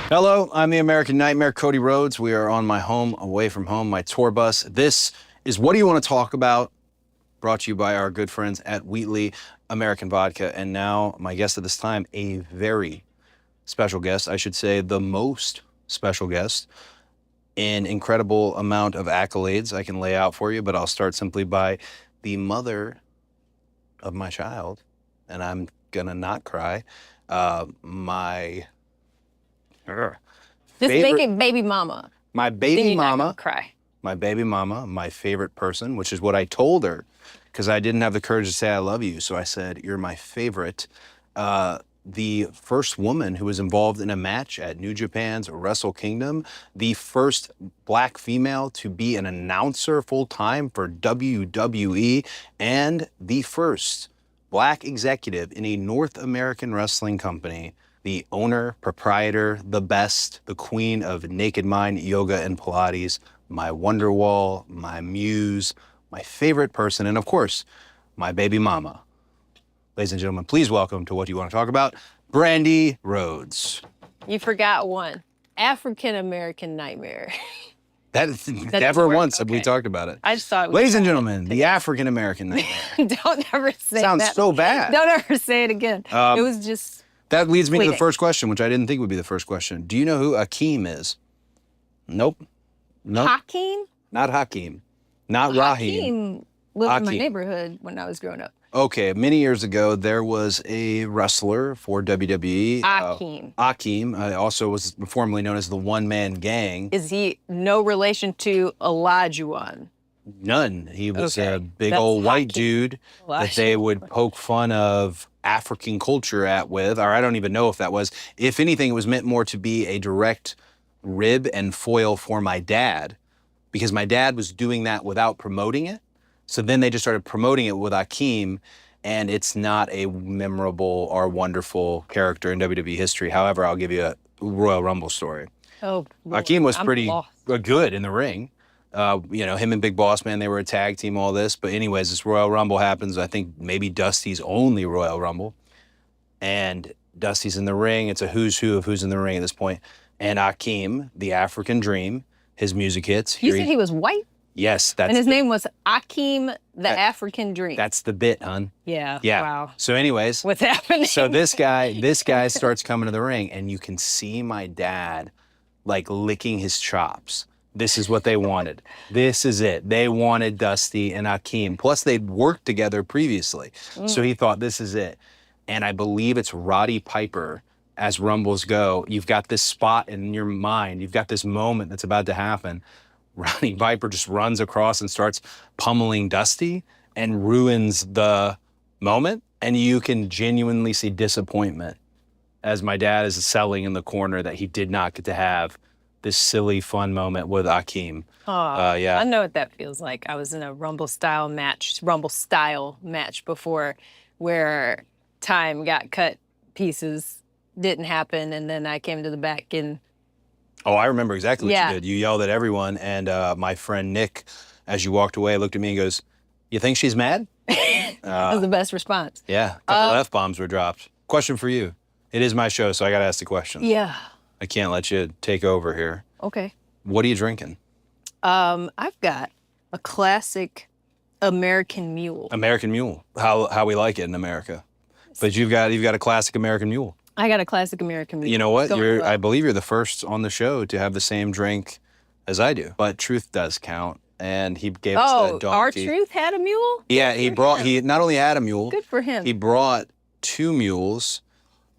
Hello, I'm the American Nightmare, Cody Rhodes. We are on my home, away from home, my tour bus. This is What Do You Want to Talk About? Brought to you by our good friends at Wheatley, American Vodka. And now, my guest at this time, a very special guest. I should say the most special guest. An incredible amount of accolades I can lay out for you, but I'll start simply by the mother of my child. And I'm gonna not cry. My... Just make it baby mama. My baby mama. Cry. My baby mama, my favorite person, which is what I told her, because I didn't have the courage to say I love you. So I said, you're my favorite. The first woman who was involved in a match at New Japan's Wrestle Kingdom, the first black female to be an announcer full-time for WWE, and the first black executive in a North American wrestling company. The owner, proprietor, the best, the queen of naked mind, yoga, and Pilates, my Wonderwall, my muse, my favorite person, and of course, my baby mama. Ladies and gentlemen, please welcome to What Do You Want to Talk About, Brandi Rhodes. You forgot one. African American Nightmare. That's never once have we talked about it. I just thought. Ladies and gentlemen, the African American Nightmare. Don't ever say Sounds that. so bad. Don't ever say it again. It was just. That leads me to the first question, which I didn't think would be the first question. Do you know who Akeem is? Nope. Hakeem? Not Hakeem. Not Raheem. Hakeem lived in my neighborhood when I was growing up. Okay, many years ago, there was a wrestler for WWE. Akeem. Akeem also was formerly known as the One Man Gang. Is he no relation to Olajuwon? None. He was a big old white dude that they would poke fun of African culture with, or I don't even know if that was. If anything, it was meant more to be a direct rib and foil for my dad, because my dad was doing that without promoting it. So then they just started promoting it with Akeem, and it's not a memorable or wonderful character in WWE history. However, I'll give you a Royal Rumble story. Oh, Lord. Akeem was pretty good in the ring. You know, him and Big Boss Man, they were a tag team, all this. But anyways, this Royal Rumble happens. I think maybe Dusty's only Royal Rumble. And Dusty's in the ring. It's a who's who of who's in the ring at this point. And Akeem, the African Dream, his music hits. You said he was white? Yes. And his name was Akeem, the African Dream. That's the bit, hon. Yeah. Wow. So anyways. What's happening? So this guy starts coming to the ring, and you can see my dad, like, licking his chops. This is what they wanted. This is it. They wanted Dusty and Akeem. Plus, they'd worked together previously. So he thought, this is it. And I believe it's Roddy Piper, as Rumbles go. You've got this spot in your mind. You've got this moment that's about to happen. Roddy Piper just runs across and starts pummeling Dusty and ruins the moment. And you can genuinely see disappointment as my dad is selling in the corner that he did not get to have this silly, fun moment with Akeem. I know what that feels like. I was in a Rumble style match before, where time got cut, pieces didn't happen, and then I came to the back and. Oh, I remember exactly what you did. You yelled at everyone, and my friend Nick, as you walked away, looked at me and goes, "You think she's mad?" That was the best response. Yeah, a couple F-bombs were dropped. Question for you. It is my show, so I got to ask the question. Yeah. I can't let you take over here. Okay. What are you drinking? I've got a classic American Mule. American Mule. How we like it in America. But you've got a classic American Mule. I got a classic American Mule. You know what? I believe you're the first on the show to have the same drink as I do. But truth does count. And he gave us that donkey. R-Truth had a mule? Yeah, he not only had a mule. Good for him. He brought 2 mules,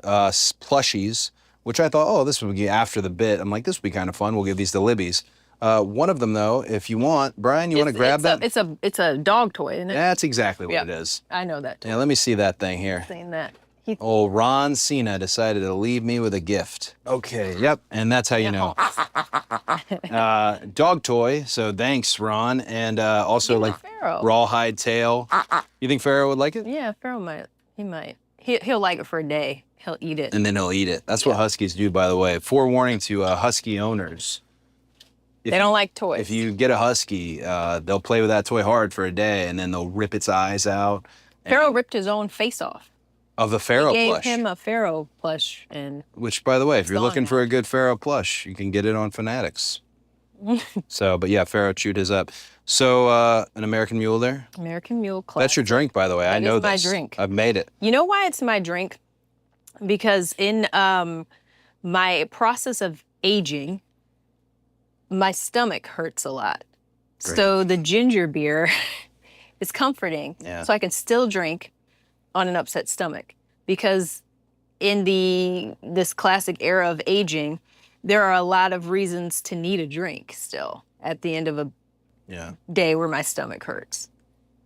plushies, which I thought, oh, this would be after the bit. I'm like, this would be kind of fun. We'll give these to Libby's. One of them, though, if you want, Brian, you want to grab that? It's a dog toy, isn't it? That's exactly what it is. I know that toy. Yeah, let me see that thing here. Saying that. Old Ron Cena decided to leave me with a gift. Okay, yep, and that's how you know. Dog toy, so thanks, Ron. And also, like, rawhide tail. You think Pharaoh would like it? Yeah, Pharaoh might. He might. He'll like it for a day. He'll eat it. And then he'll eat it. That's what Huskies do, by the way. Forewarning to Husky owners. They don't like toys. If you get a Husky, they'll play with that toy hard for a day, and then they'll rip its eyes out. Pharaoh ripped his own face off. Of the Pharaoh Gave plush. him a Pharaoh plush, and Which, by the way, if you're gone looking for now. a good Pharaoh plush, you can get it on Fanatics. So, but yeah, Pharaoh chewed his up. So, an American Mule there? American Mule classic. That's your drink, by the way. I That know is my this. drink. I've made it. You know why it's my drink? Because in my process of aging, my stomach hurts a lot. Great. So the ginger beer is comforting. Yeah. So I can still drink on an upset stomach. Because in this classic era of aging, there are a lot of reasons to need a drink still at the end of a day where my stomach hurts.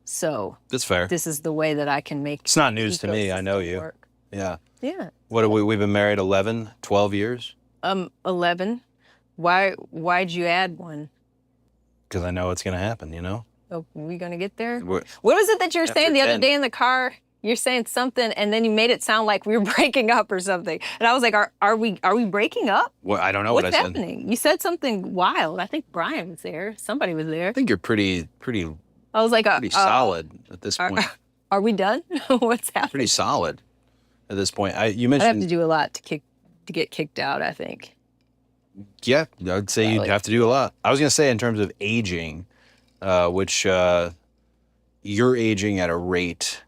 So that's fair. This is the way that I can make it's not news to me. I know you. Work. Yeah. Yeah. What have we've been married 11, 12 years? 11. Why'd you add one? Because I know it's going to happen, you know? Oh, are we going to get there? What was it that you were saying the 10. other day in the car? You're saying something, and then you made it sound like we were breaking up or something. And I was like, are we breaking up? Well, I don't know What's what I said. happening? You said something wild. I think Brian was there. Somebody was there. I think you're pretty I was like, pretty solid at this point. Are we done? What's happening? Pretty solid at this point. You I'd mentioned. have to do a lot to get kicked out, I think. Yeah, I'd say you'd have to do a lot. I was going to say in terms of aging, which you're aging at a rate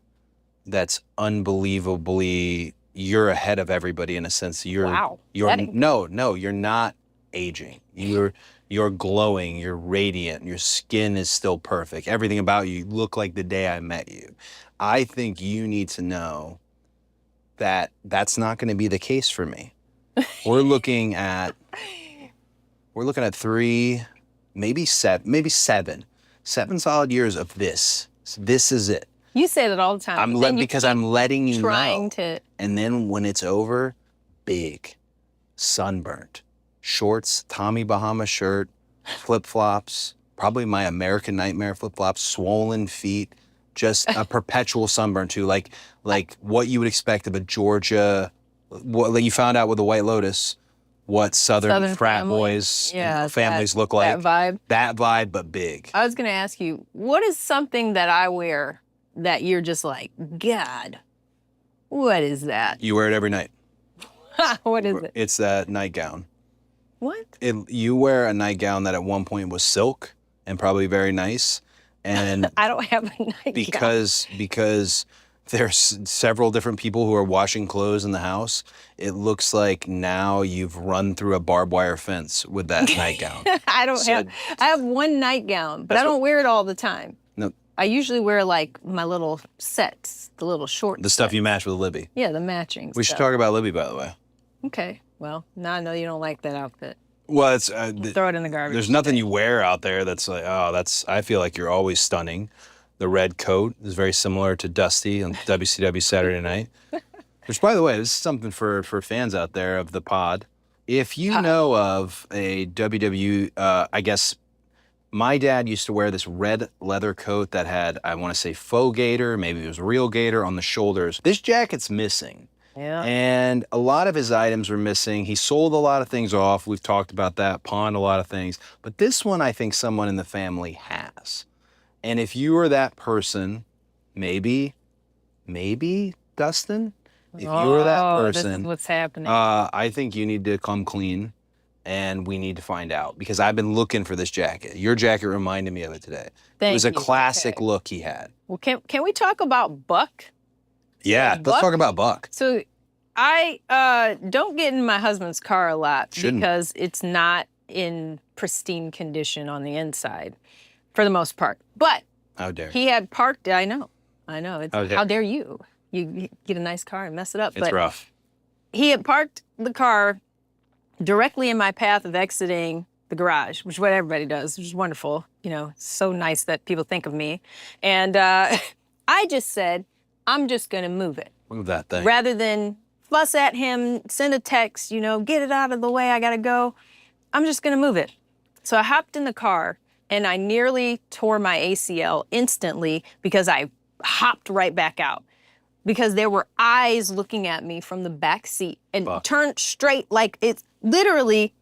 that's unbelievably, you're ahead of everybody in a sense. Wow. No, you're not aging. You're glowing, you're radiant, your skin is still perfect. Everything about you look like the day I met you. I think you need to know that that's not going to be the case for me. We're looking at 3, maybe 7 solid years of this. This is it. You say that all the time. Because I'm letting you know. To. And then when it's over, big, sunburnt, shorts, Tommy Bahama shirt, flip-flops, probably my American Nightmare flip-flops, swollen feet, just a perpetual sunburn too, like what you would expect of a Georgia, like you found out with the White Lotus, what Southern frat family. boys families look like. That vibe, but big. I was gonna ask you, what is something that I wear that you're just like, God, what is that? You wear it every night. What is it? It's that nightgown. What? You wear a nightgown that at one point was silk and probably very nice. And I don't have a nightgown. Because there's several different people who are washing clothes in the house. It looks like now you've run through a barbed wire fence with that nightgown. I have one nightgown, but I don't wear it all the time. No. I usually wear like my little sets, the little short The stuff you match with Libby. Yeah, the matching We should talk about Libby, by the way. Okay. Well, now I know you don't like that outfit. Well, it's throw it in the garbage. There's nothing you wear out there that's like, I feel like you're always stunning. The red coat is very similar to Dusty on WCW Saturday Night. Which, by the way, this is something for fans out there of the pod. If you know of a WWE, I guess my dad used to wear this red leather coat that had, I want to say, faux gator, maybe it was real gator on the shoulders. This jacket's missing. Yeah. And a lot of his items were missing. He sold a lot of things off. We've talked about that, pawned a lot of things. But this one, I think someone in the family has. And if you are that person, maybe Dustin, if you are that person, this is what's happening. I think you need to come clean, and we need to find out because I've been looking for this jacket. Your jacket reminded me of it today. It was a classic look he had. Well, can we talk about Buck? Yeah, let's talk about Buck. So I don't get in my husband's car a lot because it's not in pristine condition on the inside for the most part. But how dare he had parked, I know. It's, how dare you? You get a nice car and mess it up. It's rough. He had parked the car directly in my path of exiting the garage, which is what everybody does, which is wonderful. You know, it's so nice that people think of me. And I just said, I'm just going to move it. Move that thing. Rather than fuss at him, send a text, get it out of the way, I got to go. I'm just going to move it. So I hopped in the car, and I nearly tore my ACL instantly because I hopped right back out. Because there were eyes looking at me from the back seat and turned straight, like it's literally,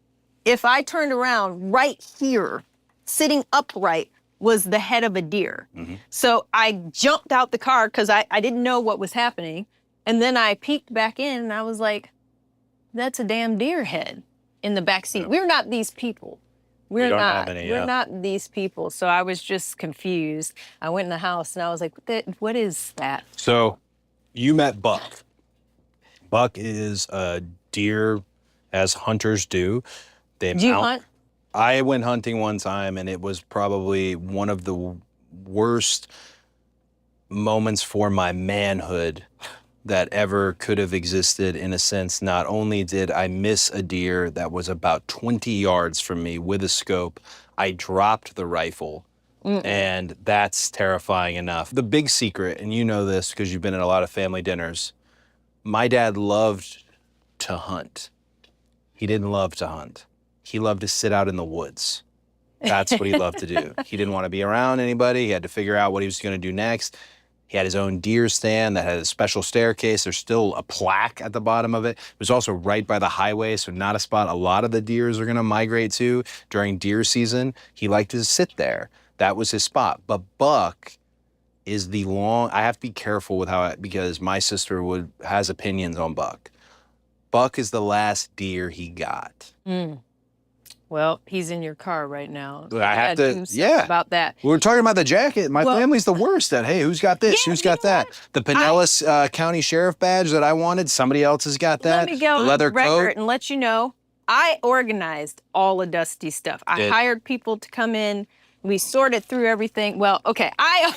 if I turned around right here, sitting upright, was the head of a deer. Mm-hmm. So I jumped out the car because I didn't know what was happening. And then I peeked back in and I was like, that's a damn deer head in the back seat. We're not these people. We're don't not. have any, We're yeah. not these people. So I was just confused. I went in the house and I was like, what is that? So you met Buck. Buck is a deer as hunters do. Did you hunt? I went hunting one time, and it was probably one of the worst moments for my manhood that ever could have existed, in a sense. Not only did I miss a deer that was about 20 yards from me with a scope, I dropped the rifle. And that's terrifying enough. The big secret, and you know this because you've been at a lot of family dinners, my dad loved to hunt. He didn't love to hunt. He loved to sit out in the woods. That's what he loved to do. He didn't want to be around anybody. He had to figure out what he was going to do next. He had his own deer stand that had a special staircase. There's still a plaque at the bottom of it. It was also right by the highway, so not a spot a lot of the deers are going to migrate to during deer season. He liked to sit there. That was his spot. But Buck is I have to be careful with because my sister has opinions on Buck. Buck is the last deer he got. Well, he's in your car right now. I have gotta to, do something about that. We were talking about the jacket. My family's the worst at, hey, who's got this? Yeah, Who's got that? The Pinellas County Sheriff badge that I wanted, somebody else has got that. Let me go the on leather record coat. and let you know, I organized all of Dusty's stuff. I hired people to come in. We sorted through everything. Well, okay, I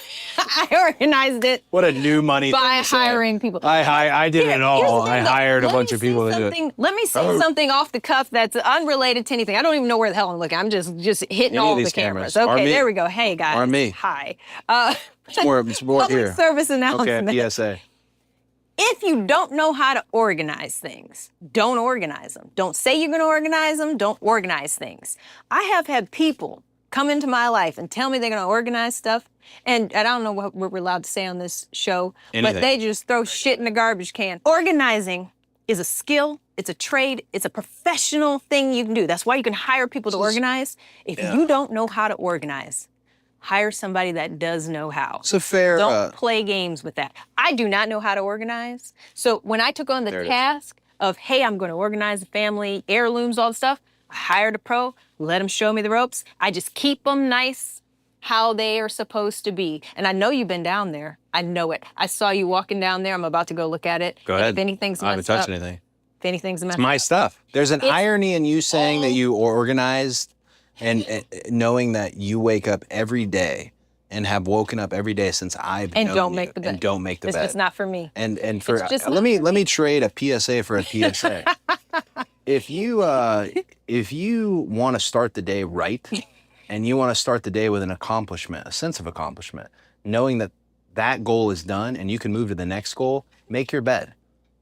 organized it. What a new money by thing to say. hiring people. I did it all. I hired a bunch of people to do it. Let me say something off the cuff that's unrelated to anything. I don't even know where the hell I'm looking. I'm just hitting all the cameras. Okay, there we go. Hey guys. Or me. Hi. It's more Public here. service announcement. Okay, PSA. If you don't know how to organize things, don't organize them. Don't say you're going to organize them. Don't organize things. I have had people come into my life and tell me they're going to organize stuff. And I don't know what we're allowed to say on this show, but they just throw shit in the garbage can. Organizing is a skill. It's a trade. It's a professional thing you can do. That's why you can hire people to organize. If you don't know how to organize, hire somebody that does know how. It's a fair... Don't play games with that. I do not know how to organize. So when I took on the task of, hey, I'm going to organize the family, heirlooms, all the stuff, I hired a pro, let him show me the ropes. I just keep them nice how they are supposed to be. And I know you've been down there. I know it. I saw you walking down there. I'm about to go look at it. Go ahead. If anything's I haven't messed touched up, anything. If anything's messed It's my up. stuff. There's an irony in you saying that you organized and knowing that you wake up every day and have woken up every day since I've known don't you make the bed. and don't make the bed. It's not for me. And for It's just let me trade a PSA for a PSA. If you want to start the day right, and you want to start the day with an accomplishment, a sense of accomplishment, knowing that that goal is done and you can move to the next goal, make your bed.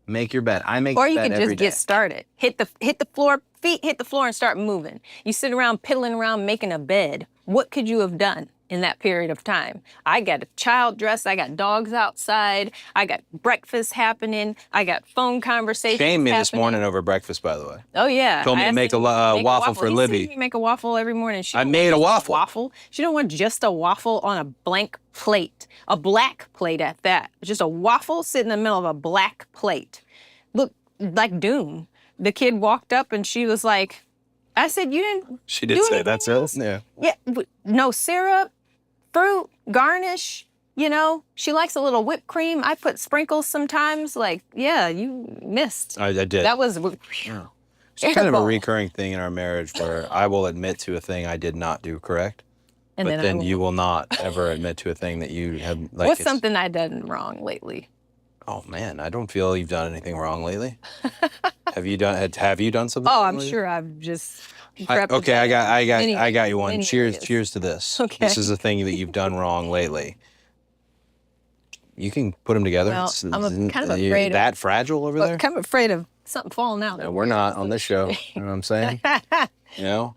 Make your bed. I make Or the you bed could every just day. get started. Hit the floor, feet hit the floor and start moving. You sit around piddling around making a bed. What could you have done in that period of time? I got a child dressed. I got dogs outside. I got breakfast happening. I got phone conversations Shamed me this happening. morning over breakfast, by the way. Oh, yeah. Told me I to asked make him a to waffle for He Libby. sees me make a waffle every morning. I made a waffle. Waffle? She don't want just a waffle on a blank plate. A black plate at that. Just a waffle sitting in the middle of a black plate. Look, like Doom. The kid walked up and she was like, I said, you didn't She did do say anything that's else? it. Yeah. Yeah, no syrup, fruit, garnish, you know. She likes a little whipped cream. I put sprinkles sometimes. Like, yeah, you missed. I did. That was It's kind of a terrible. recurring thing in our marriage where I will admit to a thing I did not do correct, And but I then will- you will not ever admit to a thing that you have. Like, What's it's- something I done wrong lately? Oh man, I don't feel you've done anything wrong lately. Have you done something? Oh, wrong I'm lately? sure I've just. Okay, I got you one. many Cheers, areas. cheers to this. Okay. This is a thing that you've done wrong lately. You can put them together. Well, It's- I'm kind of you're afraid of- that fragile over there. I'm kind of afraid of something falling out. No, we're not on this show. You know what I'm saying? You know,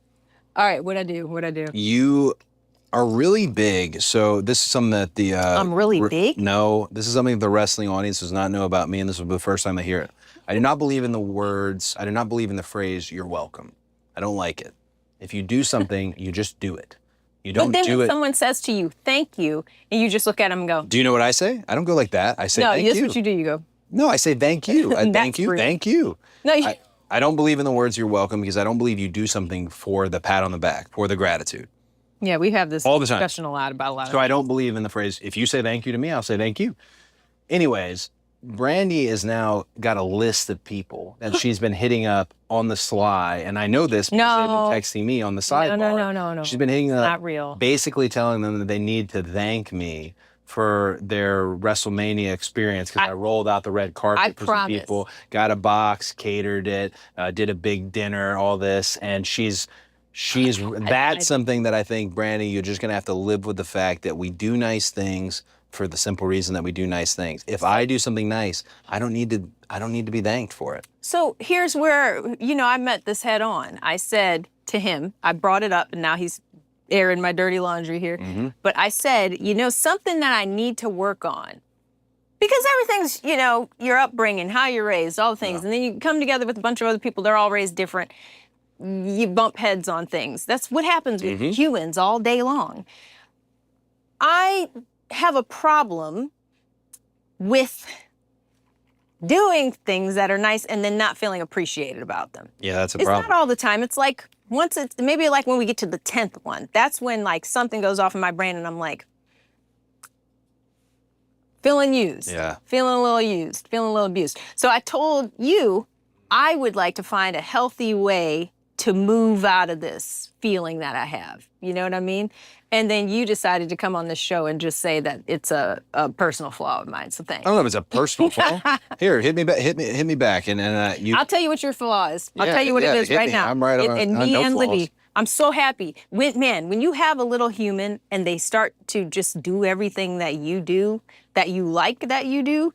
All right, what'd I do? you are really big. So this is something that the I'm really big? No, this is something the wrestling audience does not know about me, and this will be the first time they hear it. I do not believe in the words. I do not believe in the phrase "you're welcome." I don't like it. If you do something, you just do it. You don't But then do when it. someone says to you, thank you, and you just look at them and go, Do you know what I say? I don't go like that. I say no, thank that's you. what you do. You go, No, I say thank you. That's Thank you. rude. Thank you. No, I don't believe in the words you're welcome because I don't believe you do something for the pat on the back, for the gratitude. yeah, we have this All the time. discussion a lot about a lot of So I don't believe in the phrase, if you say thank you to me, I'll say thank you. Anyways, Brandi has now got a list of people that she's been hitting up on the sly. And I know this because they've been texting me on the sidebar. No. She's been hitting them up, Not real. basically telling them that they need to thank me for their WrestleMania experience because I rolled out the red carpet for some people, got a box, catered it, did a big dinner, all this. And that's something that I think, Brandi, you're just gonna have to live with the fact that we do nice things for the simple reason that we do nice things. If I do something nice, I don't need to be thanked for it. So here's where, I met this head on. I said to him, I brought it up and now he's airing my dirty laundry here. Mm-hmm. But I said, something that I need to work on. Because everything's, your upbringing, how you're raised, all the things. Yeah. And then you come together with a bunch of other people, they're all raised different. You bump heads on things. That's what happens with humans all day long. I have a problem with doing things that are nice and then not feeling appreciated about them. Yeah, that's a problem. It's not all the time. It's like maybe like when we get to the 10th one, that's when like something goes off in my brain and I'm like, feeling used. Yeah. Feeling a little used, feeling a little abused. So I told you I would like to find a healthy way to move out of this feeling that I have. You know what I mean? And then you decided to come on this show and just say that it's a personal flaw of mine. So thanks. I don't know if it's a personal flaw. Here, hit me back, and you. I'll tell you what your flaw is. I'll tell you what it is right now. I'm right on. And me and Libby, I'm so happy. When you have a little human and they start to just do everything that you do, that you like that you do,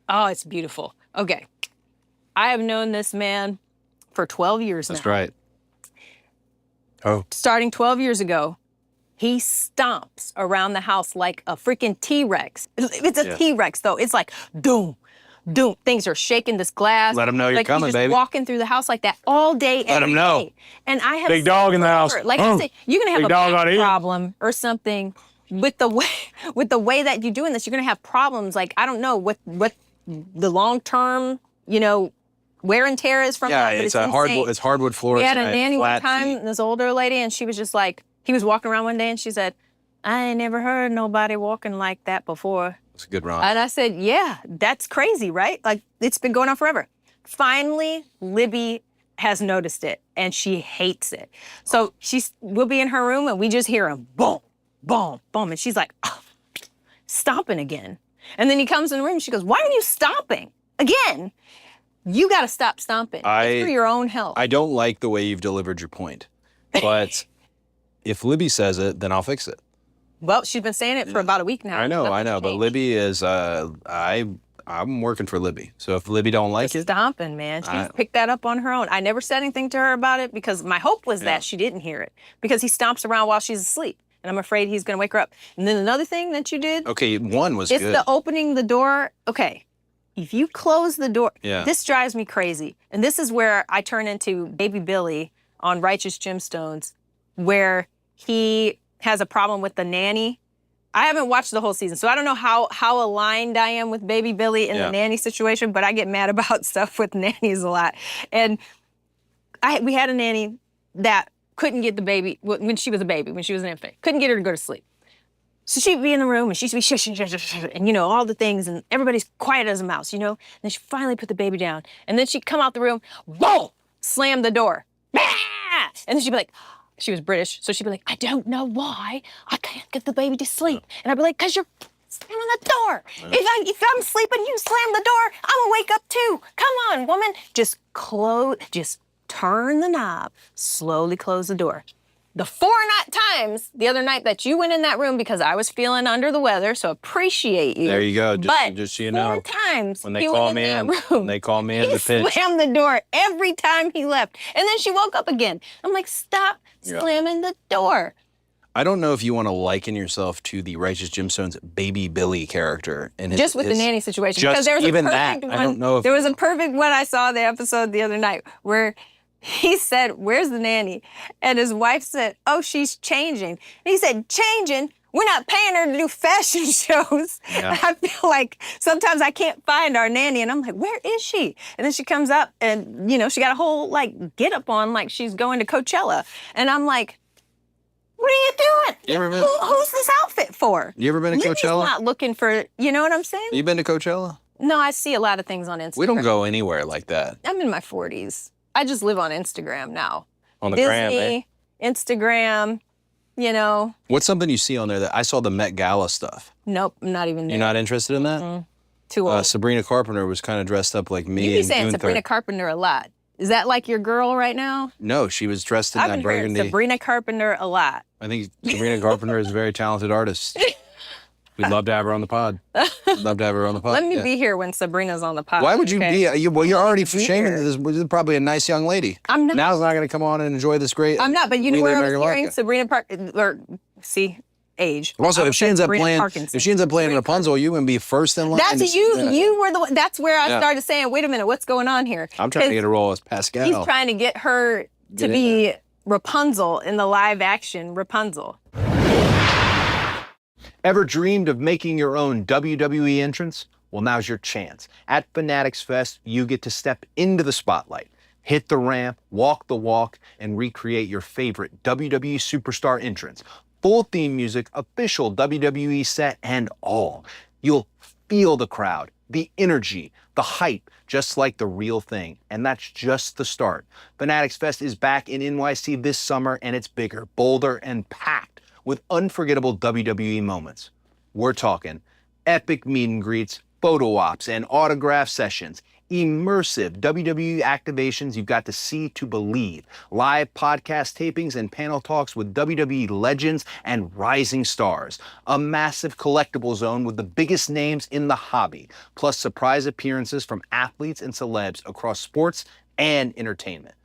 oh, it's beautiful. Okay, I have known this man for 12 years now. That's right. Oh. Starting 12 years ago, he stomps around the house like a freaking T-Rex. It's a T-Rex, though. It's like, doom, doom. Things are shaking this glass. Let him know you're coming, he's baby. Walking through the house like that all day, Let him know. Day. And I have big dog in the house. Like I said, you're gonna have big a dog back problem or something with the way that you're doing this. You're gonna have problems. Like I don't know what the long term, wear and tear is from that. Yeah, but it's hardwood floors. We had a nanny one time, this older lady, and she was just like, he was walking around one day and she said, I ain't never heard nobody walking like that before. It's a good rhyme. And I said, yeah, that's crazy, right? Like, it's been going on forever. Finally, Libby has noticed it and she hates it. So we'll be in her room and we just hear him, boom, boom, boom. And she's like, oh, stomping again. And then he comes in the room and she goes, why are you stomping again? You got to stop stomping. It's for your own health. I don't like the way you've delivered your point, but if Libby says it, then I'll fix it. Well, she's been saying it for about a week now. I know, but Libby is, I'm working for Libby. So if Libby don't like it. Stomping, man. She's picked that up on her own. I never said anything to her about it because my hope was that she didn't hear it because he stomps around while she's asleep. And I'm afraid he's going to wake her up. And then another thing that you did. Okay, one was good. It's the opening the door. Okay. If you close the door, this drives me crazy. And this is where I turn into Baby Billy on Righteous Gemstones, where he has a problem with the nanny. I haven't watched the whole season, so I don't know how aligned I am with Baby Billy in the nanny situation, but I get mad about stuff with nannies a lot. And we had a nanny that couldn't get the baby, when she was a baby, when she was an infant, couldn't get her to go to sleep. So she'd be in the room and she'd be shushing, and all the things, and everybody's quiet as a mouse, And then she finally put the baby down, and then she'd come out the room, boom, slam the door, and then she'd be like, she was British, so she'd be like, I don't know why I can't get the baby to sleep, and I'd be like, 'cause you're slamming the door. If I'm sleeping, you slam the door, I'm gonna wake up too. Come on, woman, just turn the knob, slowly close the door. The 4 times the other night that you went in that room because I was feeling under the weather, so appreciate you. There you go. Just so you know. 4 times when they call me in, he slammed the door every time he left, and then she woke up again. I'm like, stop slamming the door. I don't know if you want to liken yourself to the Righteous Gemstones Baby Billy character, and just with the nanny situation, because there was even a perfect that. one. I don't know if there was a perfect one. I saw the episode the other night where he said, where's the nanny? And his wife said, oh, she's changing. And he said, changing? we're not paying her to do fashion shows. Yeah. I feel like sometimes I can't find our nanny, and I'm like, where is she? And then she comes up, and she got a whole get up on like she's going to Coachella, and I'm like, what are you doing? You ever been? Who's this outfit for? You ever been to Lizzie's Coachella? not looking for, you know what I'm saying? You been to Coachella? No, I see a lot of things on Instagram. We don't go anywhere like that. I'm in my 40s. I just live on Instagram now. On the Disney, gram, eh? Instagram, What's something you see on there that I saw the Met Gala stuff? Nope, I'm not even there. You're not interested in that? Too old. Sabrina Carpenter was kind of dressed up like me. You be and saying Gunther. Sabrina Carpenter a lot. Is that like your girl right now? No, she was dressed in I've that been hearing burgundy. Sabrina Carpenter a lot. I think Sabrina Carpenter is a very talented artist. We'd love to have her on the pod. Love to have her on the pod. Let me yeah. be here when Sabrina's on the pod. Why would you okay? be? Well, you're already Be shaming here. this. This is probably a nice young lady. I'm not. Now's not going to come on and enjoy this great. I'm not, but you know Wheatley where I was American hearing vodka. Sabrina age. Also, I if would she say ends up Sabrina playing, Parkinson. if she ends up playing Rapunzel, you can be first in line. That's you were the one. That's where I Yeah. started saying, wait a minute, what's going on here? I'm trying to get a role as Pascal. He's trying to get her to Get in be Rapunzel in the live action Rapunzel. Ever dreamed of making your own WWE entrance? Well, now's your chance. At Fanatics Fest, you get to step into the spotlight, hit the ramp, walk the walk, and recreate your favorite WWE Superstar entrance. Full theme music, official WWE set, and all. You'll feel the crowd, the energy, the hype, just like the real thing. And that's just the start. Fanatics Fest is back in NYC this summer, and it's bigger, bolder, and packed with unforgettable WWE moments. We're talking epic meet and greets, photo ops, and autograph sessions, immersive WWE activations you've got to see to believe, live podcast tapings and panel talks with WWE legends and rising stars, a massive collectible zone with the biggest names in the hobby, plus surprise appearances from athletes and celebs across sports and entertainment.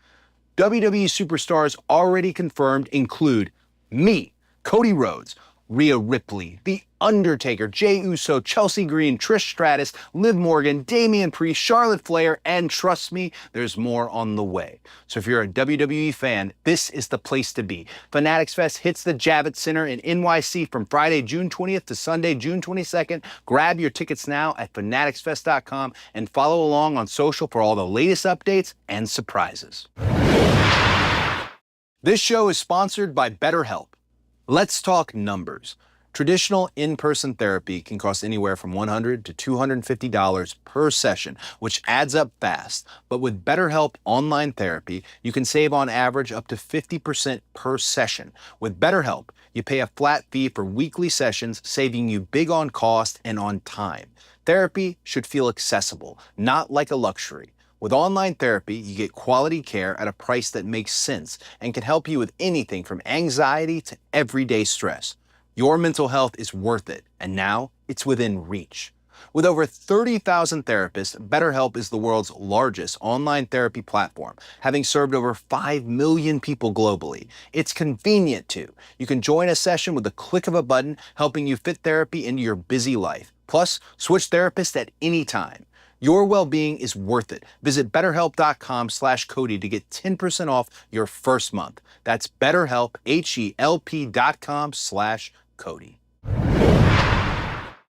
WWE superstars already confirmed include me, Cody Rhodes, Rhea Ripley, The Undertaker, Jey Uso, Chelsea Green, Trish Stratus, Liv Morgan, Damian Priest, Charlotte Flair, and trust me, there's more on the way. So if you're a WWE fan, this is the place to be. Fanatics Fest hits the Javits Center in NYC from Friday, June 20th to Sunday, June 22nd. Grab your tickets now at fanaticsfest.com and follow along on social for all the latest updates and surprises. This show is sponsored by BetterHelp. Let's talk numbers. Traditional in-person therapy can cost anywhere from $100 to $250 per session, which adds up fast. But with BetterHelp Online Therapy, you can save on average up to 50% per session. With BetterHelp, you pay a flat fee for weekly sessions, saving you big on cost and on time. Therapy should feel accessible, not like a luxury. With online therapy, you get quality care at a price that makes sense and can help you with anything from anxiety to everyday stress. Your mental health is worth it, and now it's within reach. With over 30,000 therapists, BetterHelp is the world's largest online therapy platform, having served over 5 million people globally. It's convenient too. You can join a session with the click of a button, helping you fit therapy into your busy life. Plus, switch therapists at any time. Your well-being is worth it. Visit BetterHelp.com/Cody to get 10% off your first month. That's BetterHelp, HELP.com/Cody.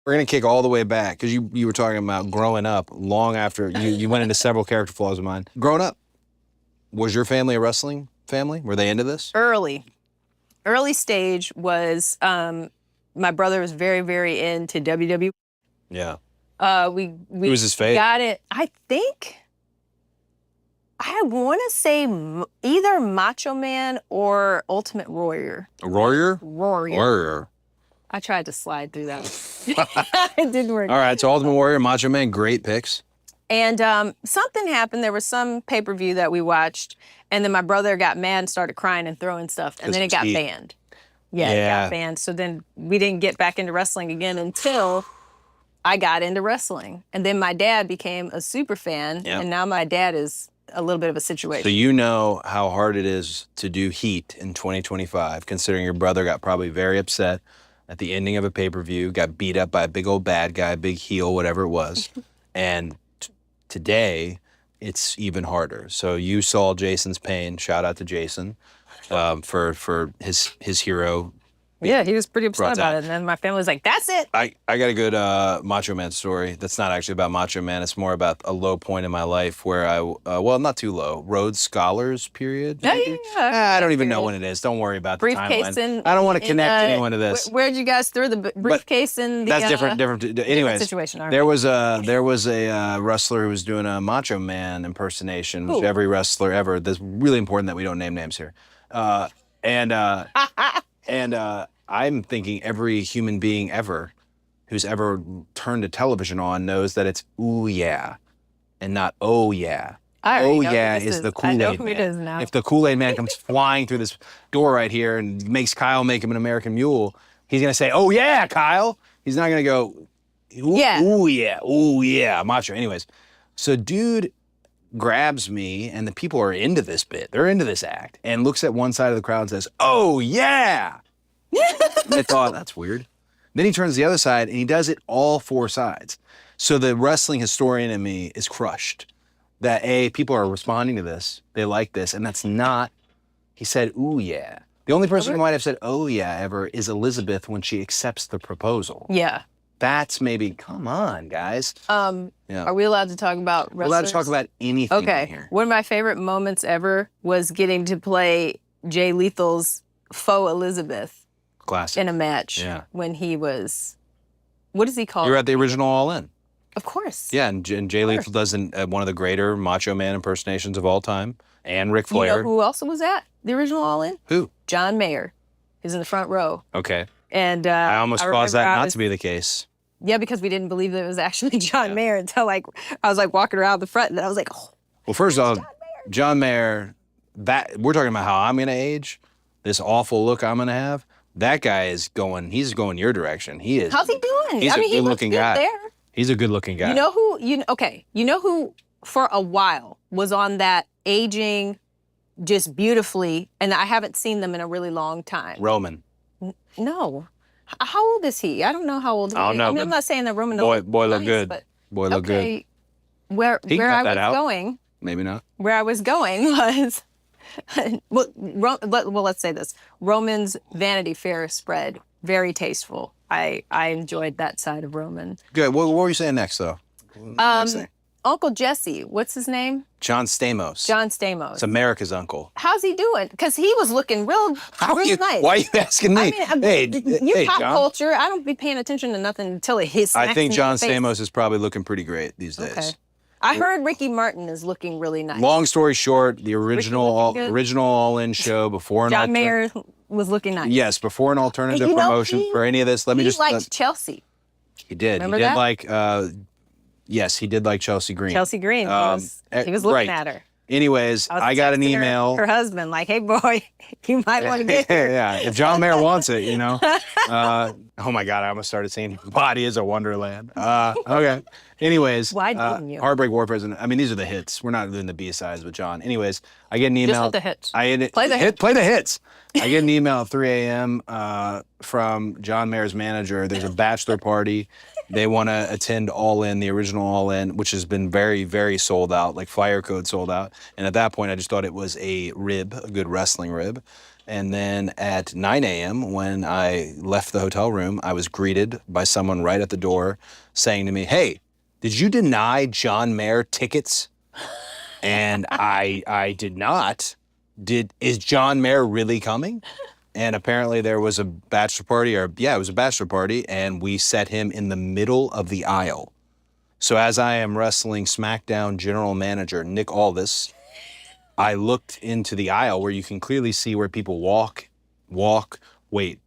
We're gonna kick all the way back because you were talking about growing up long after you went into several character flaws of mine. Growing up, was your family a wrestling family? Were they into this? Early stage was my brother was very, very into WWE. Yeah. We Who was his fave? got it. I think I want to say either Macho Man or Ultimate Warrior. A Warrior? Warrior. Warrior. I tried to slide through that. It didn't work. All right, so Ultimate Warrior, Macho Man, great picks. And something happened. There was some pay-per-view that we watched, and then my brother got mad and started crying and throwing stuff, and then it got banned. Yeah, it got banned. So then we didn't get back into wrestling again until I got into wrestling. And then my dad became a super fan, and now my dad is a little bit of a situation. So you know how hard it is to do heat in 2025, considering your brother got probably very upset at the ending of a pay-per-view, got beat up by a big old bad guy, big heel, whatever it was. And today, it's even harder. So you saw Jason's pain. Shout out to Jason for his hero Yeah, he was pretty upset brought about that. it. And then my family was like, that's it. I got a good Macho Man story. That's not actually about Macho Man. It's more about a low point in my life where well, not too low. Rhodes Scholars period. Yeah, maybe? yeah. I don't even know when it is. Don't worry about the Briefcase timeline. in. I don't want to connect anyone to this. Where'd you guys throw the briefcase in the? That's different. Anyways, situation. All right. there was a wrestler who was doing a Macho Man impersonation, which Who? every wrestler ever. That's really important that we don't name names here. And I'm thinking every human being ever who's ever turned a television on knows that it's ooh yeah and not oh yeah. I already Oh know who yeah this is the Kool-Aid I know Man. who it is now. If the Kool-Aid Man comes flying through this door right here and makes Kyle make him an American Mule, he's gonna say, "Oh yeah, Kyle." He's not gonna go, Yeah. ooh yeah, macho. Anyways, so dude grabs me, and the people are into this bit. They're into this act, and looks at one side of the crowd and says, "Oh yeah." I thought that's weird. Then he turns to the other side, and he does it all four sides. So the wrestling historian in me is crushed. That people are responding to this, they like this, and that's not. He said, "Ooh yeah." The only person who might have said "Oh yeah" ever is Elizabeth when she accepts the proposal. Yeah. That's maybe. Come on, guys. Yeah. Are we allowed to talk about wrestlers? We're allowed to talk about anything Okay. here. One of my favorite moments ever was getting to play Jay Lethal's faux Elizabeth Classic. in a match. Yeah. When he was, what is he called? You're at the original All In. Of course. Yeah, and Jay Lethal does one of the greater Macho Man impersonations of all time, and Ric You know Flair. who else was at the original All In? Who? John Mayer. He's in the front row. Okay. And I almost caused remember that I not was- to be the case. Yeah, because we didn't believe that it was actually John Mayer until I was walking around the front and I was like, oh. Well, first off, John Mayer, that we're talking about how I'm gonna age, this awful look I'm gonna have. That guy is going. He's going your direction. He is. How's he doing? He's I mean, a he looks good-looking good guy. there. He's a good-looking guy. You know who? You know who? For a while was on that aging, just beautifully, and I haven't seen them in a really long time. Roman. No, how old is he? I don't know how old he I don't is. know, I mean, but I'm not saying that Roman. boy look nice, good. But Boy look good. okay, where He can I cut was that out. going, Maybe not. where I was going was, let's say this: Roman's Vanity Fair spread, very tasteful. I enjoyed that side of Roman. Good. What were you saying next, though? Next thing. Uncle Jesse, what's his name? John Stamos. John Stamos. It's America's uncle. How's he doing? Because he was looking real nice. Why are you asking me? I mean, you hey, pop John. culture. I don't be paying attention to nothing until it hits. I think John Stamos is probably looking pretty great these days. Okay. I heard Ricky Martin is looking really nice. Long story short, the original looking good? All-In show before an John Mayer was looking nice. Yes, before an alternative You know, promotion he- for any of this. Let me He just. liked Chelsea. He did. Remember he did that? like. Yes, he did like Chelsea Green. Chelsea Green. He was right. looking at her. Anyways, I got an texting email. Her husband, like, hey, boy, you might want to get here. Yeah, if John Mayer wants it, you know. Oh my God, I almost started saying body is a wonderland. Okay. Anyways, Why didn't you? Heartbreak Warfare. I mean, these are the hits. We're not doing the B-sides with John. Anyways, I get an email. Just the hits. Play the hits. Play the hits. I get an email at 3 a.m. From John Mayer's manager. There's a bachelor party. They want to attend All In, the original All In, which has been very, very sold out, like Fire Code sold out. And at that point, I just thought it was a good wrestling rib. And then at 9 a.m., when I left the hotel room, I was greeted by someone right at the door saying to me, hey, did you deny John Mayer tickets? And I did not. Is John Mayer really coming? And apparently there was a bachelor party, it was a bachelor party, and we set him in the middle of the aisle. So as I am wrestling SmackDown general manager Nick Aldis, I looked into the aisle where you can clearly see where people walk, wait.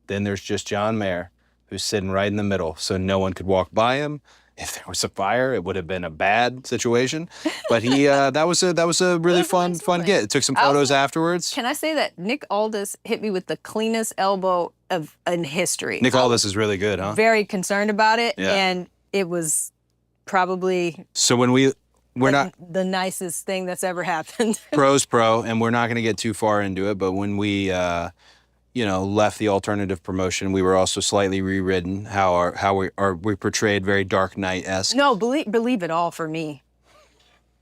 Then there's just John Mayer, who's sitting right in the middle, so no one could walk by him. If there was a fire, it would have been a bad situation. But he that was a really fun get. Took some photos afterwards. Can I say that Nick Aldis hit me with the cleanest elbow in history? Nick Aldis is really good, huh? Very concerned about it, Yeah. and it was probably So when we're not the nicest thing that's ever happened. pros pro, and we're not going to get too far into it, but when we left the alternative promotion, we were also slightly rewritten. We portrayed very Dark Knight-esque. No, believe it all for me.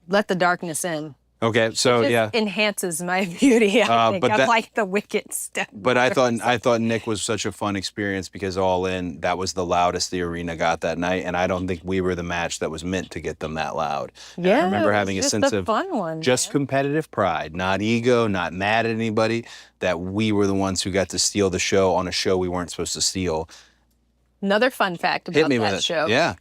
Let the darkness in. Okay, so Just yeah. enhances my beauty, I think. but I'm that- like the wicked step. But I thought Nick was such a fun experience because All In, that was the loudest the arena got that night, and I don't think we were the match that was meant to get them that loud. And Yeah, I remember it was having a just sense a of fun one, just man. competitive pride, not ego, not mad at anybody, that we were the ones who got to steal the show on a show we weren't supposed to steal. Another fun fact Hit about me with that it. show. Yeah.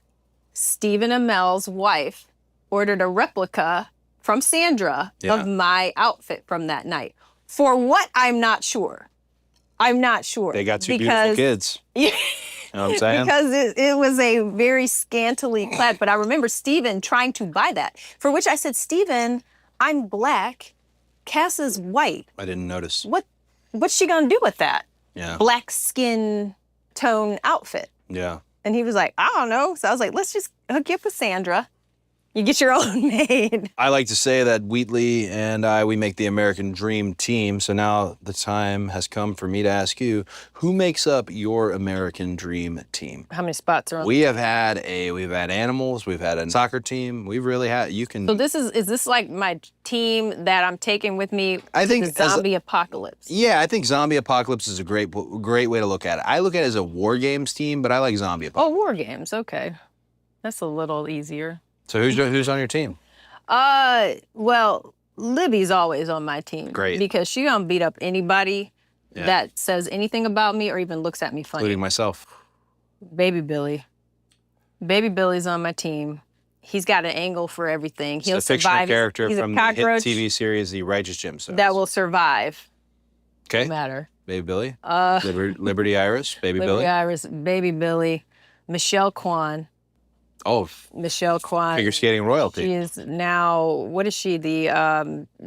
Stephen Amell's wife ordered a replica from Sandra Yeah. of my outfit from that night. For what? I'm not sure. I'm not sure. They got two beautiful kids. Yeah. You know what I'm saying? Because it was a very scantily clad, but I remember Stephen trying to buy that, for which I said, Stephen, I'm black, Cass is white. I didn't notice. What's she gonna do with that? Yeah. Black skin tone outfit. Yeah. And he was like, I don't know. So I was like, let's just hook you up with Sandra. You get your own made. I like to say that Wheatley and we make the American Dream team. So now the time has come for me to ask you, who makes up your American Dream team? How many spots are on? We've had animals, we've had a soccer team. We've really had, you can. So is this like my team that I'm taking with me I to think the zombie apocalypse? Yeah, I think Zombie Apocalypse is a great way to look at it. I look at it as a War Games team, but I like Zombie Apocalypse. Oh, War Games, okay. That's a little easier. So who's on your team? Well, Libby's always on my team. Great. Because she gonna beat up anybody that says anything about me or even looks at me funny. Including myself. Baby Billy. Baby Billy's on my team. He's got an angle for everything. He'll He's a fictional survive. character He's from a the hit cockroach TV series The Righteous Gemstones. that will survive. Okay. No matter. Baby Billy. Liberty Iris. Baby Liberty Billy. Iris, Baby Billy, Michelle Kwan. Oh, Michelle Kwan. figure skating royalty. She is now, what is she?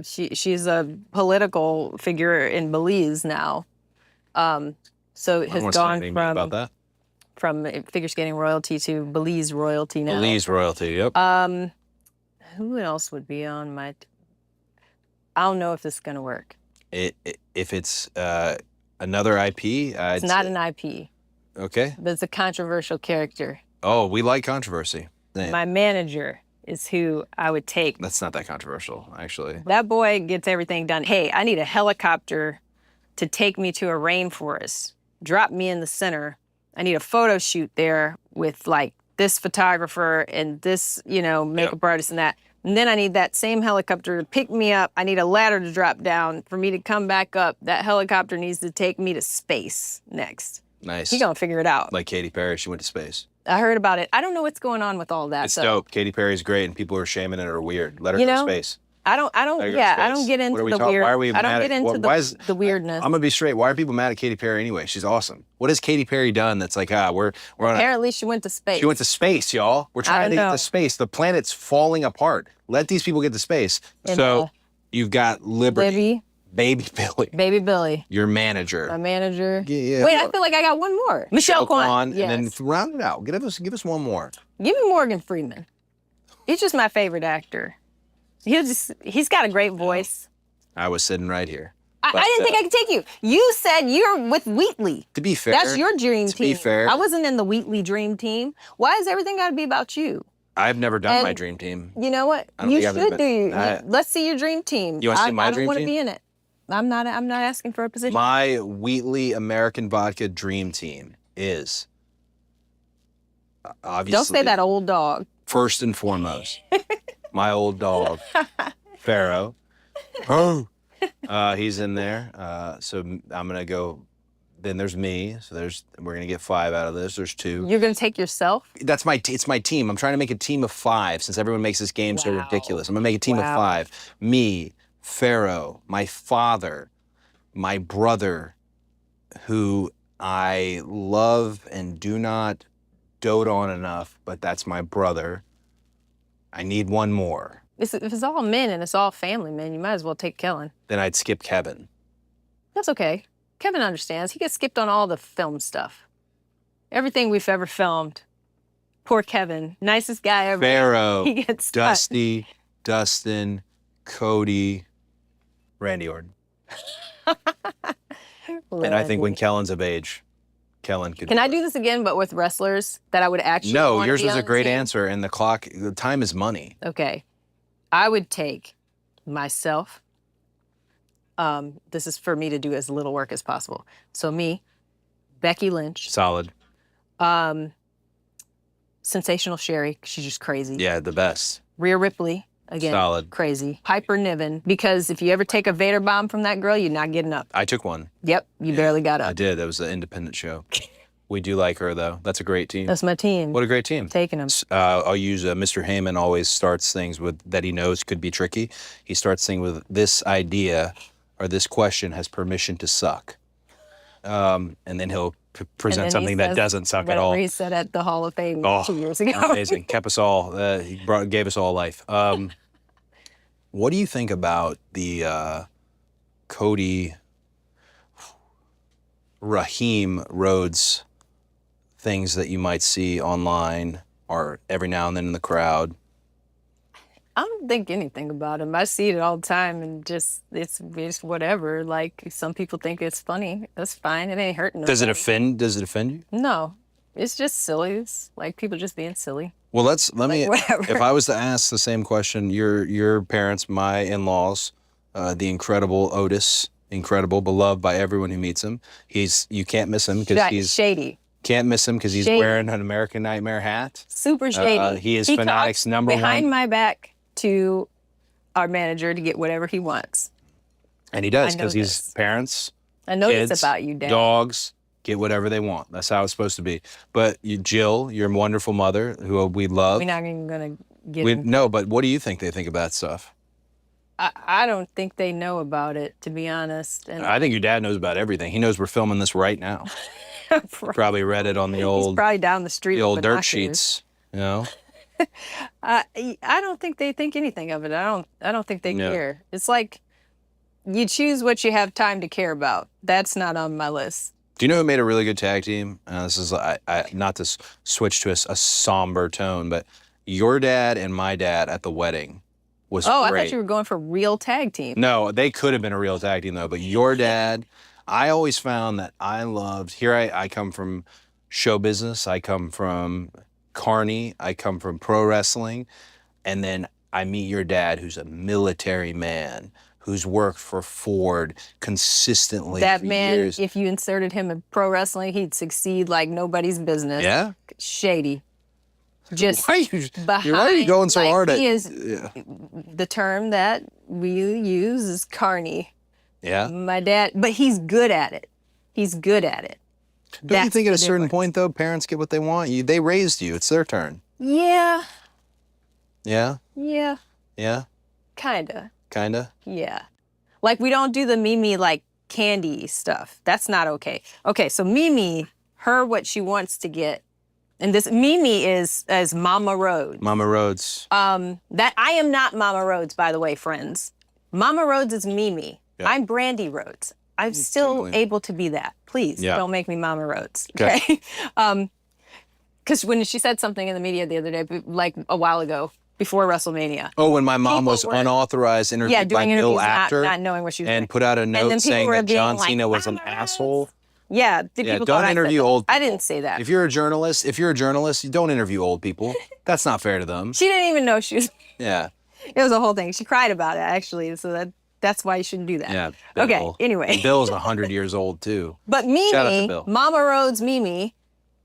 She's a political figure in Belize now. So it I has want gone something about that. from figure skating royalty to Belize royalty now. Belize royalty. Yep. Who else would be on my? I don't know if this is gonna work. If it's another IP, It's not an IP, Okay. but it's a controversial character. Oh, we like controversy. My manager is who I would take. That's not that controversial, actually. That boy gets everything done. Hey, I need a helicopter to take me to a rainforest, drop me in the center. I need a photo shoot there with like this photographer and this, makeup artist and that. And then I need that same helicopter to pick me up. I need a ladder to drop down for me to come back up. That helicopter needs to take me to space next. Nice. He's gonna figure it out. Like Katy Perry, she went to space. I heard about it. I don't know what's going on with all that. It's dope. Katy Perry's great, and people who are shaming it are weird. Let her You go to know, space. I don't Let her go to I don't space. get What into are we the talking- weird. Why are we I don't mad get at- into why is- the weirdness. I'm gonna be straight. Why are people mad at Katy Perry anyway? She's awesome. What has Katy Perry done that's like, we're on a, Apparently she went to space. she went to space, y'all. We're trying to don't get know. to space. The planet's falling apart. Let these people get to space. And, So you've got Liberty, Libby, Baby Billy, Baby Billy, your manager. my manager. Yeah. Wait, I feel like I got one more. Michelle Kwan. Yes. And then round it out. Give us one more. Give me Morgan Freeman. He's just my favorite actor. He's got a great voice. I was sitting right here. I didn't think I could take you. You said you're with Wheatley. To be fair, That's your dream to team. be fair, I wasn't in the Wheatley dream team. Why is everything got to be about you? I've never done my And- dream team. You know what? I don't You think I've should been- do. Let's see your dream team. You wanna see my I dream don't want to team? be in it. I'm not asking for a position. My Wheatley American Vodka dream team is obviously. Don't say that old dog. First and foremost, my old dog, Pharaoh. Oh, he's in there. So I'm gonna go. Then there's me. So we're gonna get 5 out of this. There's 2. You're gonna take yourself. That's it's my team. I'm trying to make a team of 5 since everyone makes this game so Wow. ridiculous. I'm gonna make a team of Wow. 5. Me, Pharaoh, my father, my brother, who I love and do not dote on enough, but that's my brother. I need one more. If it's all men and it's all family men, you might as well take Kellen. Then I'd skip Kevin. That's okay. Kevin understands. He gets skipped on all the film stuff. Everything we've ever filmed. Poor Kevin. Nicest guy ever. Pharaoh, He gets cut. Dusty, Dustin, Cody, Randy Orton. And I think when Kellen's of age, Kellen could. Can I do this again, but with wrestlers that I would actually No, want to yours be was on a the great team? answer, and the time is money. Okay. I would take myself. This is for me to do as little work as possible. So me, Becky Lynch, Solid. Sensational Sherry, she's just crazy. Yeah, the best. Rhea Ripley, again, Solid. crazy. Piper Niven, because if you ever take a Vader bomb from that girl, you're not getting up. I took one. Yep, you barely got up. I did. That was an independent show. We do like her, though. That's a great team. That's my team. What a great team. Taking them. I'll use Mr. Heyman always starts things with that he knows could be tricky. He starts things with this idea or this question has permission to suck. And then he'll present something that doesn't suck at all. He said at the Hall of Fame 2 years ago. Amazing. Kept us all, gave us all life. What do you think about the Cody Raheem Rhodes things that you might see online or every now and then in the crowd? I don't think anything about him. I see it all the time, and it's whatever. Like, some people think it's funny. That's fine. It ain't hurting nobody. Does it offend you? No. It's just silly. It's like people just being silly. Well, let me. Whatever. If I was to ask the same question, your parents, my in-laws, the incredible Otis, incredible, beloved by everyone who meets him. You can't miss him because he's shady. Can't miss him because he's wearing an American Nightmare hat. Super shady. He is Fanatics number one. Behind my back to our manager to get whatever he wants. And he does because he's parents. I know kids, this about you, Dad. Dogs get whatever they want. That's how it's supposed to be. But Jill, your wonderful mother, who we love. We're not even going to get into No, but what do you think they think about that stuff? I don't think they know about it, to be honest. And I think your dad knows about everything. He knows we're filming this right now. Probably read it on the old. He's probably down the street. The old dirt sheets, you know. I don't think they think anything of it. I don't think they care. It's like you choose what you have time to care about. That's not on my list. Do you know who made a really good tag team? This is not to switch to a somber tone, but your dad and my dad at the wedding was great. I thought you were going for real tag team. No, they could have been a real tag team though. But your dad, I always found that I loved. Here I come from show business. I come from Carney. I come from pro wrestling, and then I meet your dad, who's a military man, who's worked for Ford consistently that for man, years. If you inserted him in pro wrestling, he'd succeed like nobody's business. Yeah? Shady. Just why are you going so hard at the term that we use is carny. Yeah. My dad, but he's good at it. He's good at it. Don't you think at a certain point though, parents get what they want? They raised you. It's their turn. Yeah. Yeah? Yeah. Yeah? Kinda. Kinda? Yeah. Like, we don't do the Mimi, like, candy stuff. That's not okay. Okay, so Mimi, what she wants to get, and this Mimi is as Mama Rhodes. Mama Rhodes. That I am not Mama Rhodes, by the way, friends. Mama Rhodes is Mimi. Yeah. I'm Brandi Rhodes. I'm still able to be that. Please don't make me Mama Rhodes. Okay. Because when she said something in the media the other day, like a while ago, before WrestleMania. Oh, when my mom was unauthorized interviewed by Bill Apter, not knowing what she was doing. And put out a note saying that John Cena was an asshole. Yeah, don't interview old people. I didn't say that. If you're a journalist, you don't interview old people. That's not fair to them. She didn't even know she was. Yeah. It was a whole thing. She cried about it, actually, so that's why you shouldn't do that. Yeah. Bill. Okay, anyway. And Bill's 100 years old, too. But Mimi, shout out to Bill. Mama Rhodes Mimi,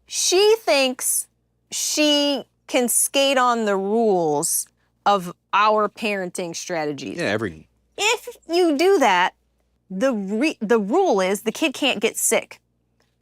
she thinks she can skate on the rules of our parenting strategies. Yeah, If you do that, the rule is the kid can't get sick.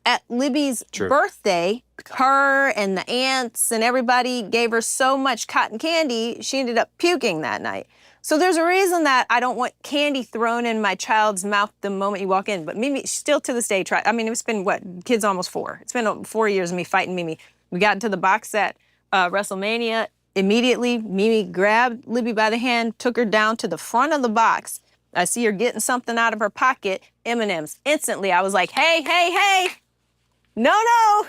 At Libby's birthday, her and the aunts and everybody gave her so much cotton candy, she ended up puking that night. So there's a reason that I don't want candy thrown in my child's mouth the moment you walk in. But Mimi still to this day it's been kid's almost 4. It's been 4 years of me fighting Mimi. We got into the box at WrestleMania. Immediately, Mimi grabbed Libby by the hand, took her down to the front of the box. I see her getting something out of her pocket, M&Ms. Instantly, I was like, hey, no,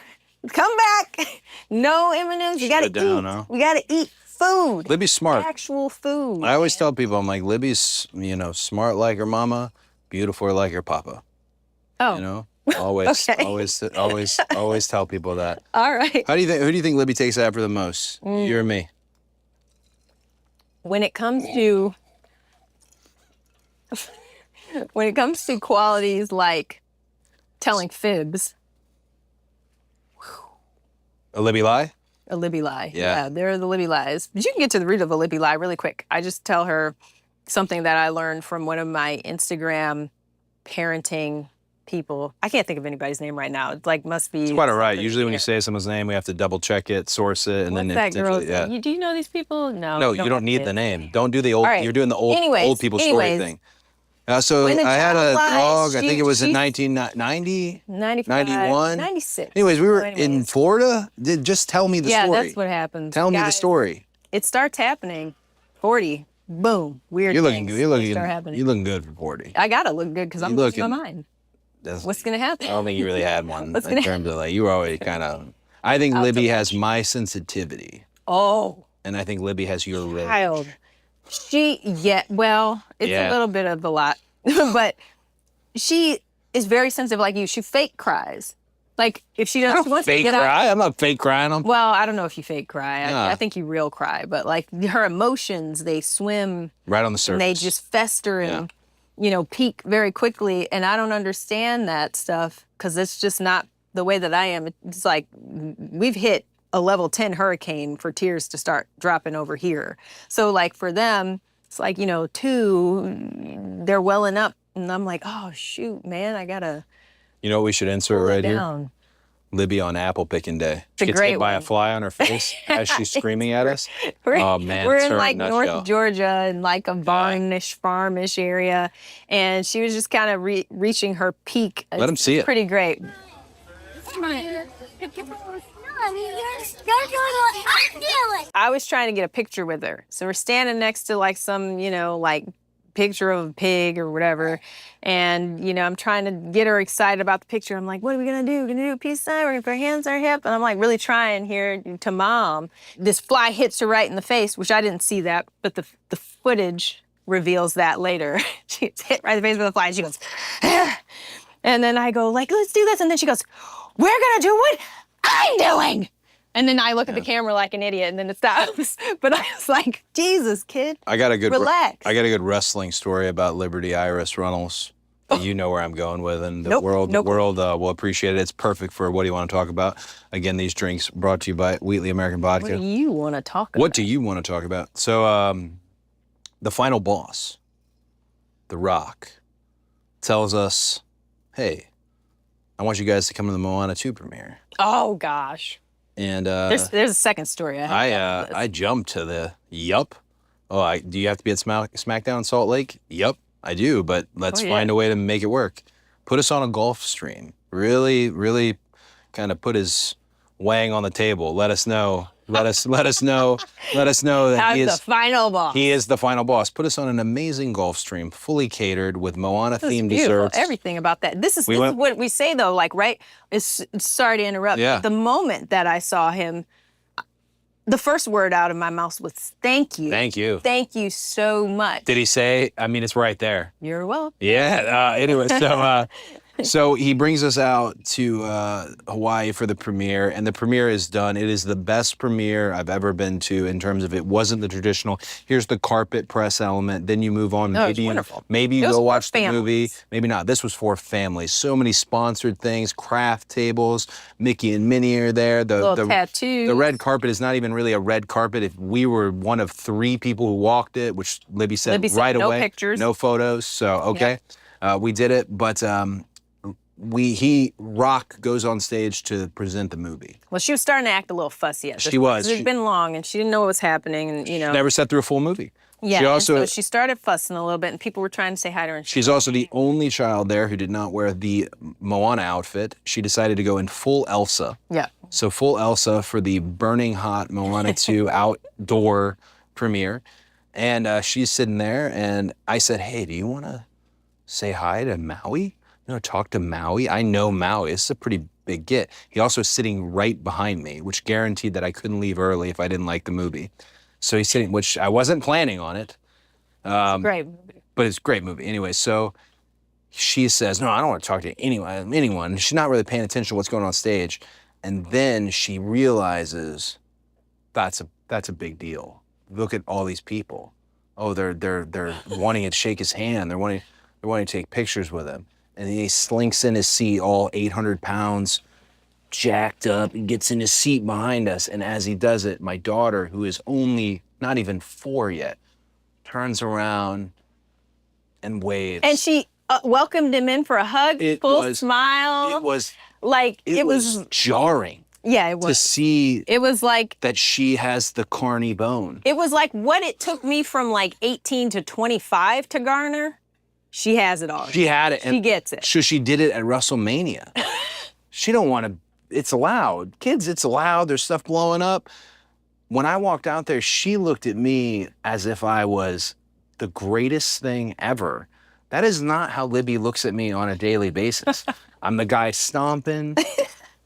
come back. No M&Ms, you gotta eat. Huh? We gotta eat food. Libby's smart. Actual food. I always tell people, I'm like, Libby's, smart like her mama, beautiful like her papa. Oh. Always, okay. always tell people that. All right. Who do you think Libby takes after the most? You or me? When it comes to when it comes to qualities like telling fibs, A Libby lie? a Libby lie. Yeah. They're the Libby lies. But you can get to the root of a Libby lie really quick. I just tell her something that I learned from one of my Instagram parenting people. I can't think of anybody's name right now. It like must be. It's quite all right. somebody Usually when you here. say someone's name, we have to double check it, source it, and What's then that girl? yeah. Do you know these people? No. No, you don't need the name. Don't do the old. All right. You're doing the old Anyways, people story thing. So when the I had a child lies, dog. I think it was in she- 1990, 95, 91. 96. Anyways, we were So in anyways. Florida. Just tell me the Yeah, story. that's what happens. Tell me the Guys, story. It starts happening. 40. Boom. Weird You're looking things good. You're looking. start happening. You're looking good for 40. I gotta look good because I'm You losing my looking- mind. That's- What's gonna happen? I don't think you really had one What's in gonna terms of like you were already kind of. I think Out Libby to has my sensitivity, Oh, and I think Libby has your rage. child. Well, it's Yeah. a little bit of a lot, but she is very sensitive like you. She fake cries. Like if she I doesn't don't want to fake get out. cry. I'm not fake crying. Well, I don't know if you fake cry. Nah. I think you real cry, but like her emotions, they swim Right on the surface. and they just fester and peak very quickly. And I don't understand that stuff because it's just not the way that I am. It's like we've hit a level 10 hurricane for tears to start dropping over here. So like for them, it's like 2, they're welling up, and I'm like, oh shoot, man, I gotta You know what we should insert pull it right here? down. Libby on apple picking day. It's a She gets great hit by a one. fly on her face as she's screaming at us. We're, Oh, man, we're it's in her like in a North nutshell. Georgia in like a barnish, farmish area, and she was just kind of reaching her peak. Let 'em see it. Pretty great. I was trying to get a picture with her, so we're standing next to like some, like picture of a pig or whatever, and I'm trying to get her excited about the picture. I'm like, what are we gonna do? We're gonna do a peace sign. We're gonna put our hands on our hip, and I'm like really trying here to mom. This fly hits her right in the face, which I didn't see that, but the footage reveals that later. She's hit right in the face with a fly, and she goes, "Ah." And then I go like, let's do this, and then she goes, we're gonna do what I'm doing. And then I look at the camera like an idiot, and then it stops. But I was like, Jesus, kid. I got a good Relax. I got a good wrestling story about Liberty Iris Runnels. You know where I'm going with, and the Nope, world nope. will appreciate it. It's perfect for what do you want to talk about. Again, these drinks brought to you by Wheatley American What Vodka. do you want to talk about? What do you want to talk about? So, the final boss, The Rock, tells us, hey, I want you guys to come to the Moana 2 premiere. Oh, gosh. And There's a second story. I jumped to the yup. Oh, do you have to be at SmackDown Salt Lake? Yup, I do, but let's find a way to make it work. Put us on a golf stream. Really, really kind of put his wang on the table. Let us know. Let us know that I'm he the is final boss. he is the final boss. Put us on an amazing golf stream, fully catered with Moana This is themed beautiful. desserts. Everything about that. This is went- what we say though. Like, right? Sorry to interrupt. Yeah. The moment that I saw him, the first word out of my mouth was "thank you." Thank you. Thank you so much. Did he say? I mean, it's right there. You're welcome. Yeah. Anyway, so he brings us out to Hawaii for the premiere, and the premiere is done. It is the best premiere I've ever been to in terms of it wasn't the traditional. Here's the carpet press element. Then you move on. No, it's wonderful. Maybe you It was go for watch the families. movie. Maybe not. This was for families. So many sponsored things, craft tables. Mickey and Minnie are there. Little tattoos. The red carpet is not even really a red carpet. If we were one of 3 people who walked it, which Libby said right no away, pictures. no photos. So okay, we did it, but. Rock goes on stage to present the movie. Well, she was starting to act a little fussy at this She point, was. 'cause It's been long, and she didn't know what was happening, and Never sat through a full movie. Yeah. She and also so she started fussing a little bit, and people were trying to say hi to her. And she's also the only child there who did not wear the Moana outfit. She decided to go in full Elsa. Yeah. So full Elsa for the burning hot Moana 2 outdoor premiere. And she's sitting there, and I said, hey, do you want to say hi to Maui? Talk to Maui? I know Maui. This is a pretty big get. He also is sitting right behind me, which guaranteed that I couldn't leave early if I didn't like the movie. So he's sitting, which I wasn't planning on it. Great movie. But it's a great movie. Anyway, so she says, no, I don't want to talk to anyone. She's not really paying attention to what's going on stage. And then she realizes that's a big deal. Look at all these people. Oh, they're wanting to shake his hand. They're wanting to take pictures with him. And he slinks in his seat, all 800 pounds, jacked up, and gets in his seat behind us. And as he does it, my daughter, who is only not even 4 yet, turns around and waves. And she welcomed him in for a hug, full smile. It was like it was jarring. Yeah, it was. To see it was like that she has the carny bone. It was like what it took me from like 18 to 25 to garner. She has it all. She had it. She gets it. So she did it at WrestleMania. She don't want to. It's loud. Kids, it's loud. There's stuff blowing up. When I walked out there, she looked at me as if I was the greatest thing ever. That is not how Libby looks at me on a daily basis. I'm the guy stomping.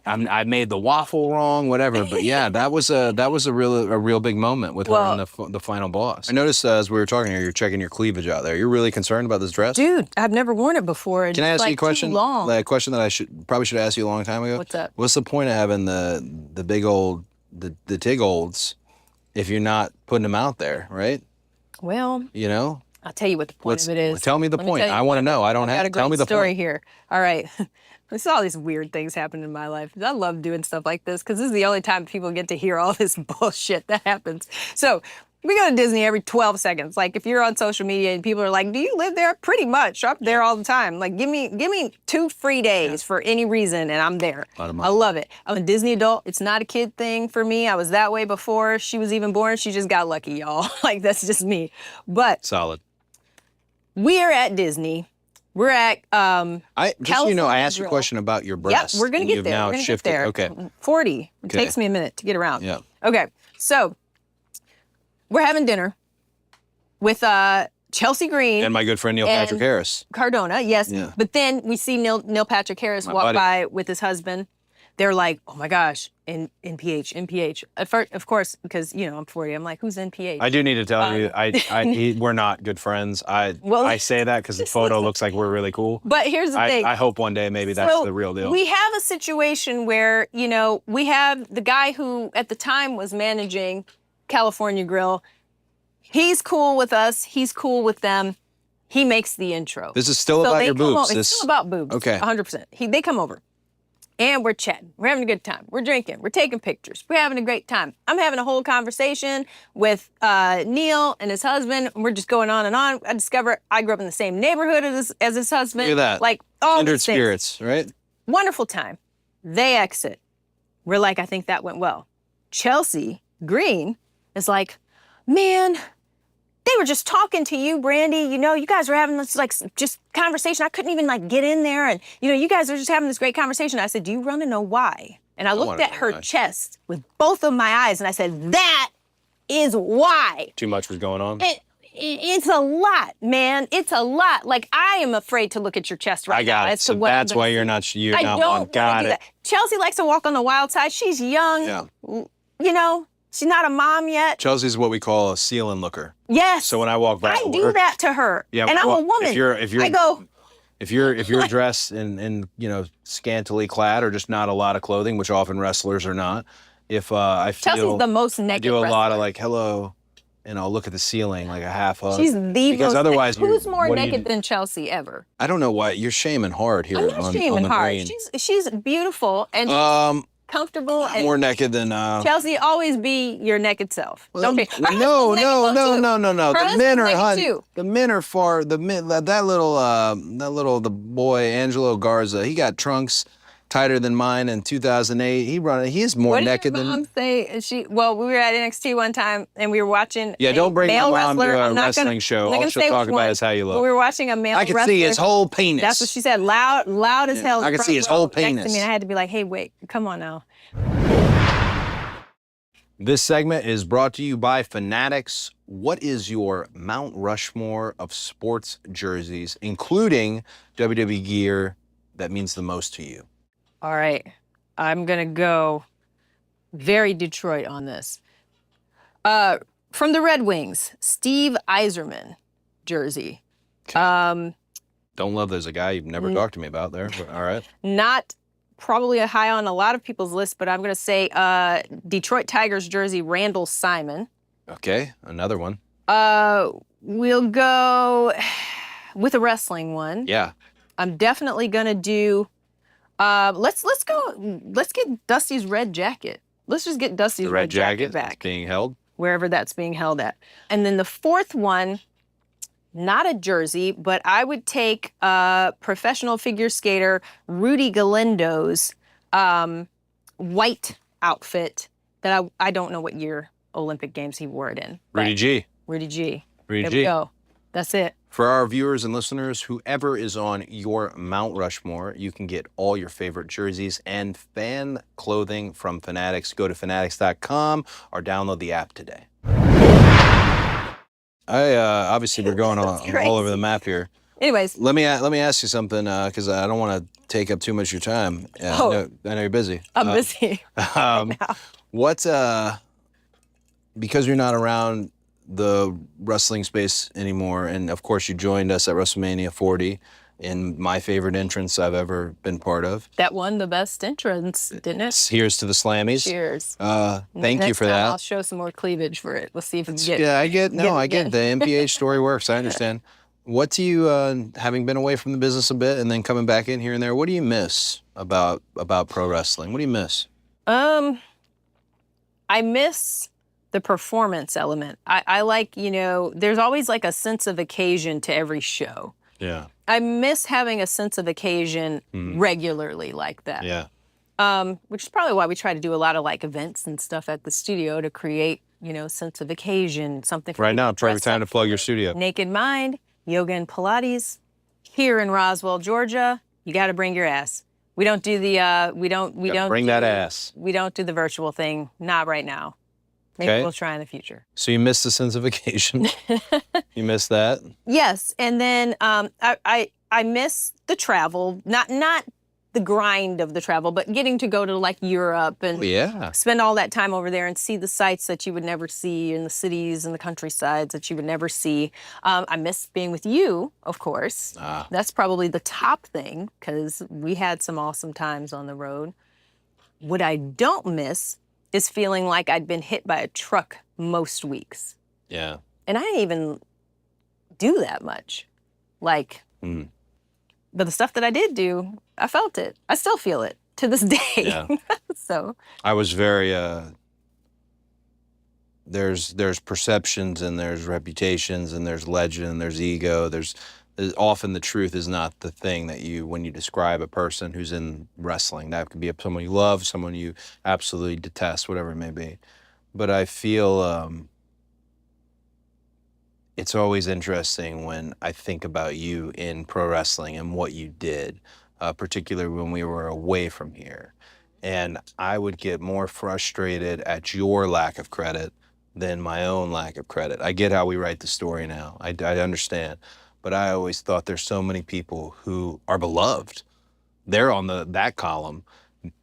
I made the waffle wrong, whatever. But yeah, that was a real big moment with her and the final boss. I noticed as we were talking here, you're checking your cleavage out there. You're really concerned about this dress, dude. I've never worn it before. Can I ask you a question? Too long. Like a question that I probably should have asked you a long time ago. What's up? What's the point of having the big old the tig olds if you're not putting them out there, right? Well, you know. I'll tell you what the point of it is. Tell me the point. I want to know. I don't have. Tell me the story point. Here. All right. I saw all these weird things happen in my life. I love doing stuff like this because this is the only time people get to hear all this bullshit that happens. So we go to Disney every 12 seconds. Like if you're on social media and people are like, "Do you live there?" Pretty much. I'm there all the time. Like give me 2 free days for any reason and I'm there. I love it. I'm a Disney adult. It's not a kid thing for me. I was that way before she was even born. She just got lucky, y'all. Like that's just me. But solid. We are at Disney. We're at just so you know, I asked you a question about your breasts. Yep, we're gonna get there. Now we're gonna shifted. Get there. Okay. 40. It takes me a minute to get around. Yeah. Okay. So we're having dinner with Chelsea Green and my good friend Neil Patrick Harris. Cardona, yes. Yeah. But then we see Neil Patrick Harris walk by with his husband. They're like, oh my gosh, NPH. At first, of course, because you know I'm 40. I'm like, who's NPH? I do need to tell you, we're not good friends. I say that because the photo looks like we're really cool. But here's the thing. I hope one day maybe that's the real deal. We have a situation where we have the guy who at the time was managing California Grill. He's cool with us. He's cool with them. He makes the intro. This is still about your boobs. It's still about boobs. Okay. 100%. They come over. And we're chatting. We're having a good time. We're drinking. We're taking pictures. We're having a great time. I'm having a whole conversation with Neil and his husband. And we're just going on and on. I discover I grew up in the same neighborhood as his husband. Look at that. Like all kindred things. Spirits, right? Wonderful time. They exit. We're like, I think that went well. Chelsea Green is like, man, they were just talking to you, Brandi. You guys were having this like just conversation. I couldn't even like get in there, and you guys were just having this great conversation. I said, do you want to know why? And I looked at her chest with both of my eyes, and I said, that is why. Too much was going on. It's a lot, man. It's a lot. Like I am afraid to look at your chest right now. I got it. So that's why you're not. I don't got it. That. Chelsea likes to walk on the wild side. She's young. Yeah. She's not a mom yet. Chelsea's what we call a ceiling looker. Yes. So when I walk by, I do that to her. Yeah. And I'm a woman. If you're dressed in scantily clad or just not a lot of clothing, which often wrestlers are not. If I feel Chelsea's the most naked. I do a lot of like hello, and I'll look at the ceiling like a half hug. She's the because most. Otherwise, who's more naked than Chelsea ever? I don't know why you're shaming hard here. I'm not shaming hard. She's beautiful and. Comfortable and more naked than Chelsea. Always be your naked self. Well, no. The men are the men are far. The boy Angelo Garza. He got trunks tighter than mine in 2008. He's more naked than. What did your mom say? Well, we were at NXT one time and we were watching. Yeah, don't bring my mom to a wrestling show. All she'll talk about is how you look. We were watching a male wrestler. I could see his whole penis. That's what she said. Loud as hell. I could see his whole penis. Next to me, and I had to be like, "Hey, wait, come on now." This segment is brought to you by Fanatics. What is your Mount Rushmore of sports jerseys, including WWE gear, that means the most to you? All right, I'm gonna go very Detroit on this. From the Red Wings, Steve Yzerman jersey. Okay. Don't love there's a guy you've never talked to me about there, but all right. Not probably a high on a lot of people's list, but I'm gonna say Detroit Tigers jersey, Randall Simon. Okay, another one. We'll go with a wrestling one. Yeah. I'm definitely gonna do. Let's get Dusty's red jacket. Let's just get Dusty's The red jacket back. that's being held. Wherever that's being held at. And then the fourth one, not a jersey, but I would take professional figure skater Rudy Galindo's white outfit that I don't know what year Olympic Games he wore it in. Rudy G. Rudy G. Rudy There G. we go. That's it. For our viewers and listeners, whoever is on your Mount Rushmore, you can get all your favorite jerseys and fan clothing from Fanatics. Go to fanatics.com or download the app today. Obviously we're going all over the map here. Anyways. Let me ask you something because I don't want to take up too much of your time. I know you're busy. I'm busy right now. What, because you're not around the wrestling space anymore, and of course you joined us at Wrestlemania 40 in my favorite entrance I've ever been part of. That won the best entrance, didn't it? Here's to the Slammies. Cheers. Thank you for that. I'll show some more cleavage for it. We'll see if we can get. Yeah, I get the MPH story works. I understand. What do you, having been away from the business a bit and then coming back in here and there, what do you miss about pro wrestling? What do you miss? I miss the performance element. I like, there's always like a sense of occasion to every show. Yeah. I miss having a sense of occasion regularly like that. Yeah. Which is probably why we try to do a lot of like events and stuff at the studio to create, sense of occasion, something for right now. Perfect time to plug your studio. Naked Mind, Yoga and Pilates, here in Roswell, Georgia. You got to bring your ass. We don't do the bring that ass. We don't do the virtual thing. Not right now. Maybe we'll try in the future. So you miss the sense of occasion. You miss that? Yes, and then I miss the travel. Not the grind of the travel, but getting to go to like Europe and spend all that time over there and see the sights that you would never see in the cities and the countrysides that you would never see. I miss being with you, of course. That's probably the top thing because we had some awesome times on the road. What I don't miss is feeling like I'd been hit by a truck most weeks. Yeah. And I didn't even do that much. Like, but the stuff that I did do, I felt it. I still feel it to this day. Yeah. So. I was very, there's perceptions and there's reputations and there's legend and there's ego. There's often the truth is not the thing that when you describe a person who's in wrestling. That could be someone you love, someone you absolutely detest, whatever it may be. But I feel it's always interesting when I think about you in pro wrestling and what you did, particularly when we were away from here. And I would get more frustrated at your lack of credit than my own lack of credit. I get how we write the story now. I understand. But I always thought there's so many people who are beloved. They're on that column,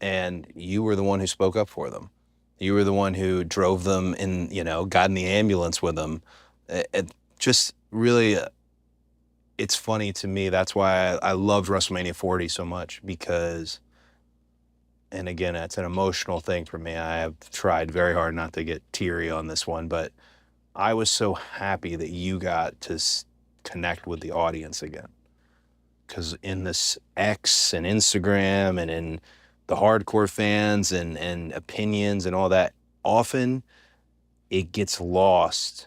and you were the one who spoke up for them. You were the one who drove them in, got in the ambulance with them. It just really, it's funny to me. That's why I loved WrestleMania 40 so much because, and again, it's an emotional thing for me. I have tried very hard not to get teary on this one, but I was so happy that you got to connect with the audience again. Because in this X and Instagram and in the hardcore fans and opinions and all that, often it gets lost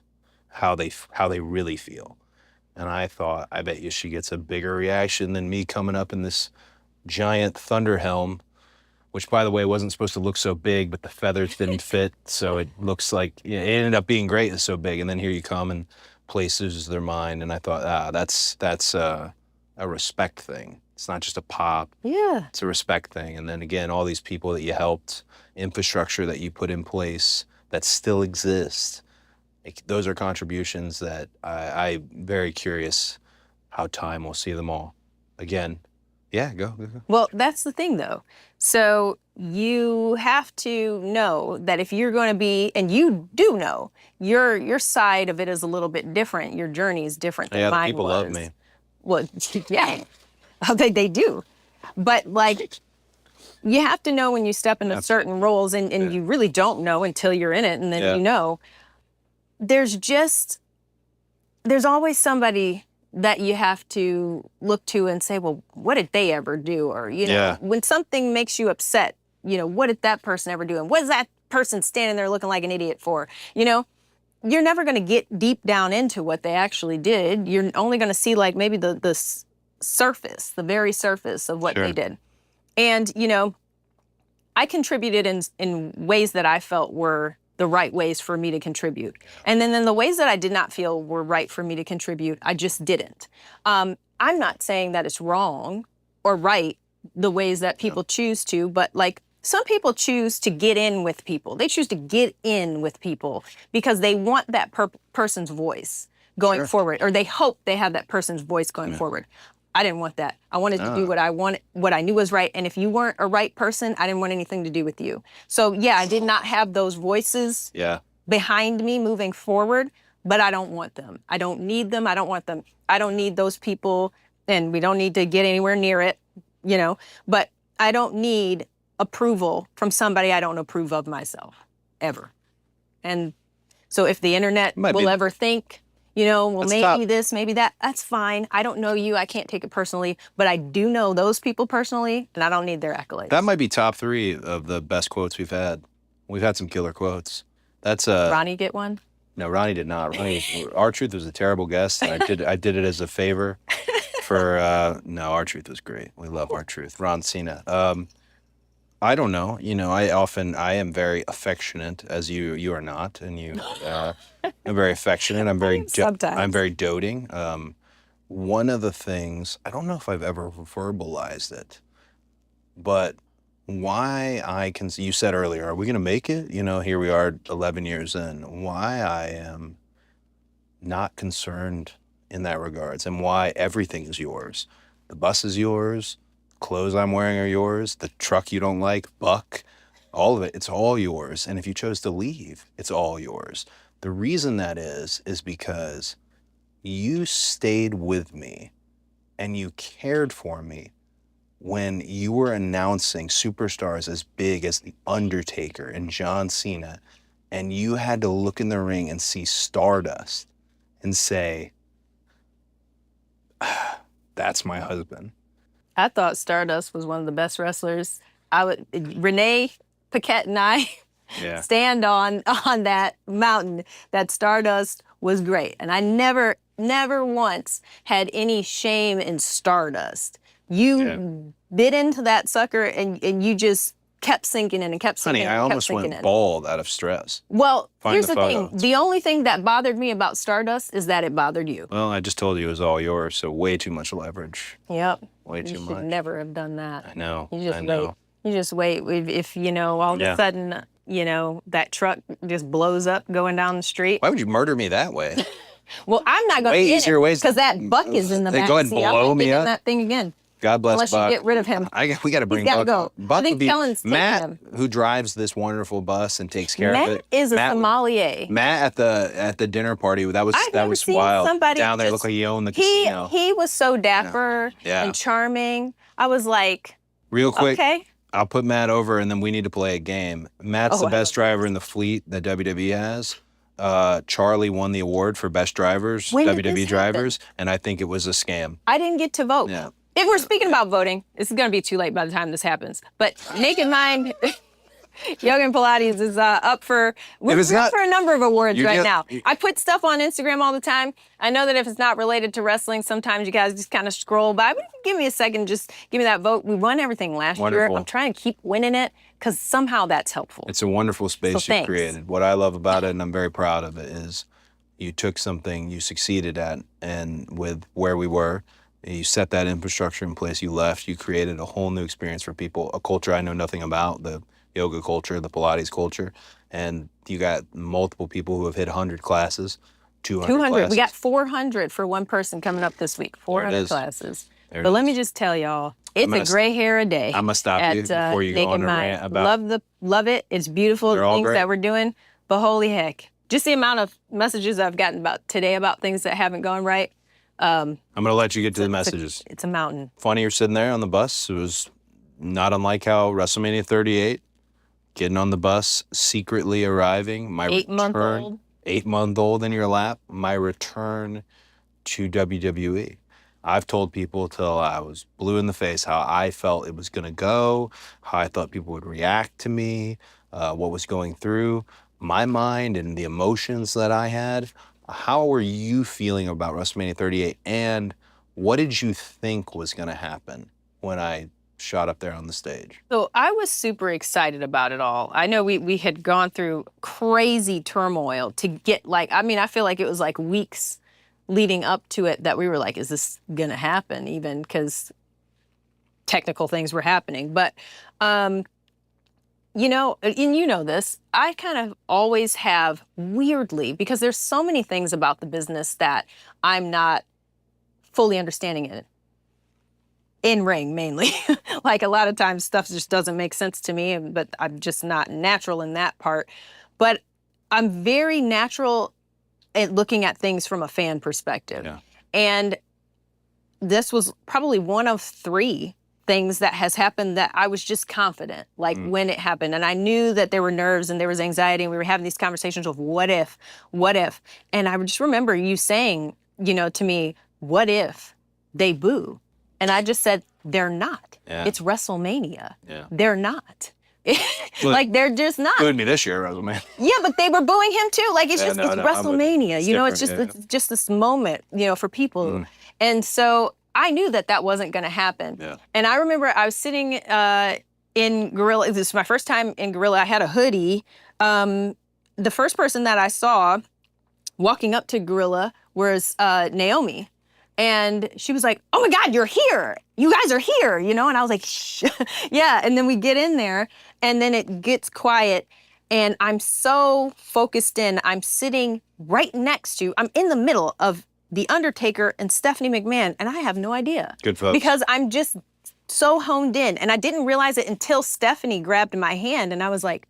how they really feel. And I thought, I bet you she gets a bigger reaction than me coming up in this giant thunder helm, which by the way wasn't supposed to look so big, but the feathers didn't fit, so it looks like it ended up being great. It's so big, and then here you come and places their mind, and I thought, that's a respect thing. It's not just a pop. Yeah. It's a respect thing. And then again, all these people that you helped, infrastructure that you put in place that still exist. Those are contributions that I'm very curious how time will see them all. Again, yeah, go. Well, that's the thing though. So you have to know that if you're going to be, and you do know, your side of it is a little bit different. Your journey is different than mine people was. love me. Well, yeah, they do. But like, you have to know when you step into certain roles, and you really don't know until you're in it, and then you know. There's just there's always somebody that you have to look to and say, well, what did they ever do? Or, when something makes you upset, what did that person ever do? And what is that person standing there looking like an idiot for? You're never going to get deep down into what they actually did. You're only going to see like maybe the surface, the very surface of what they did. And, I contributed in ways that I felt were the right ways for me to contribute. And then in the ways that I did not feel were right for me to contribute, I just didn't. I'm not saying that it's wrong or right the ways that people choose to, but like some people choose to get in with people. They choose to get in with people because they want that person's voice going forward, or they hope they have that person's voice going forward. I didn't want that. I wanted to do what I knew was right. And if you weren't a right person, I didn't want anything to do with you. So yeah, I did not have those voices behind me moving forward, but I don't want them. I don't need them. I don't want them. I don't need those people, and we don't need to get anywhere near it, but I don't need approval from somebody I don't approve of myself, ever. And so if the internet will ever think, maybe this, maybe that, that's fine. I don't know you. I can't take it personally, but I do know those people personally, and I don't need their accolades. That might be top 3 of the best quotes we've had. We've had some killer quotes. That's Ronnie get one? No, Ronnie did not. R-Truth was a terrible guest. I did it as a favor for, no, R-Truth was great. We love R-Truth. Ron Cena. I don't know. I am very affectionate, as you are not, and I'm very affectionate. I'm very doting. One of the things, I don't know if I've ever verbalized it, but you said earlier, are we going to make it? Here we are 11 years in. Why I am not concerned in that regards, and why everything is yours. The bus is yours. Clothes I'm wearing are yours. The truck you don't like, Buck, all of it, it's all yours. And if you chose to leave, it's all yours. The reason that is because you stayed with me and you cared for me when you were announcing superstars as big as The Undertaker and John Cena, and you had to look in the ring and see Stardust and say, that's my husband. I thought Stardust was one of the best wrestlers. Renee Paquette and I stand on that mountain that Stardust was great. And I never once had any shame in Stardust. You bit into that sucker and you just kept sinking in and kept sinking in. Honey, I almost went bald out of stress. Well, here's the thing. The only thing that bothered me about Stardust is that it bothered you. Well, I just told you it was all yours, so way too much leverage. Yep. Way too much. You should never have done that. I know. You just wait. If all of a sudden, that truck just blows up going down the street. Why would you murder me that way? Well, I'm not going to get it because that Buck is in the back. Go ahead and blow me up. That thing again. God bless Unless Buck. you get rid of him. We got to bring Buck. Go. Buck I think Kellen's Matt, him. Who drives this wonderful bus and takes care of it. Matt is a sommelier. Matt at the dinner party, that was wild. Down there, looked like he owned the casino. He was so dapper and charming. I was like, real quick, okay. I'll put Matt over, and then we need to play a game. Matt's the best driver in the fleet that WWE has. Charlie won the award for best drivers, WWE drivers, and I think it was a scam. I didn't get to vote. Yeah. If we're speaking about voting, it's going to be too late by the time this happens. But Naked Mind, Yoga and Pilates is up for a number of awards right now. I put stuff on Instagram all the time. I know that if it's not related to wrestling, sometimes you guys just kind of scroll by. But give me a second, just give me that vote. We won everything last year. I'm trying to keep winning it because somehow that's helpful. It's a wonderful space you created. What I love about it, and I'm very proud of it, is you took something you succeeded at, and with where we were, you set that infrastructure in place, you left, you created a whole new experience for people, a culture I know nothing about, the yoga culture, the Pilates culture, and you got multiple people who have hit 100 classes, 200 classes. We got 400 for one person coming up this week, 400 classes. But let me just tell y'all, it's a gray hair a day. I'm going to stop you before you go on a rant about... Love it. It's beautiful, the things that we're doing, but holy heck. Just the amount of messages I've gotten about today about things that haven't gone right. I'm going to let you get to the messages. It's a mountain. Funny you're sitting there on the bus. It was not unlike how WrestleMania 38, getting on the bus, secretly arriving. My 8-month-old. 8-month-old in your lap, my return to WWE. I've told people till I was blue in the face how I felt it was going to go, how I thought people would react to me, what was going through my mind and the emotions that I had. How were you feeling about WrestleMania 38, and what did you think was going to happen when I shot up there on the stage? So I was super excited about it all. I know we had gone through crazy turmoil to get I feel like it was like weeks leading up to it that we were like, is this gonna happen? Even because technical things were happening. But, and you know this, I kind of always have weirdly, because there's so many things about the business that I'm not fully understanding in ring mainly. Like a lot of times stuff just doesn't make sense to me, but I'm just not natural in that part. But I'm very natural at looking at things from a fan perspective. Yeah. And this was probably one of 3 things that has happened that I was just confident, like when it happened. And I knew that there were nerves and there was anxiety and we were having these conversations of what if? And I just remember you saying, to me, what if they boo? And I just said, they're not. Yeah. It's WrestleMania. Yeah. They're not. Like, they're just not. Booed me this year, WrestleMania. Yeah, but they were booing him too. Like, it's Yeah, just no, it's no, I'm with you. WrestleMania. It's It's just this moment, for people. And so I knew that wasn't going to happen. Yeah. And I remember I was sitting in Gorilla. This was my first time in Gorilla. I had a hoodie. The first person that I saw walking up to Gorilla was Naomi. And she was like, oh my God, you're here. You guys are here, And I was like, shh. Yeah. And then we get in there and then it gets quiet. And I'm so focused in. I'm sitting right next to, I'm in the middle of The Undertaker and Stephanie McMahon. And I have no idea. Good folks. Because I'm just so honed in. And I didn't realize it until Stephanie grabbed my hand. And I was like,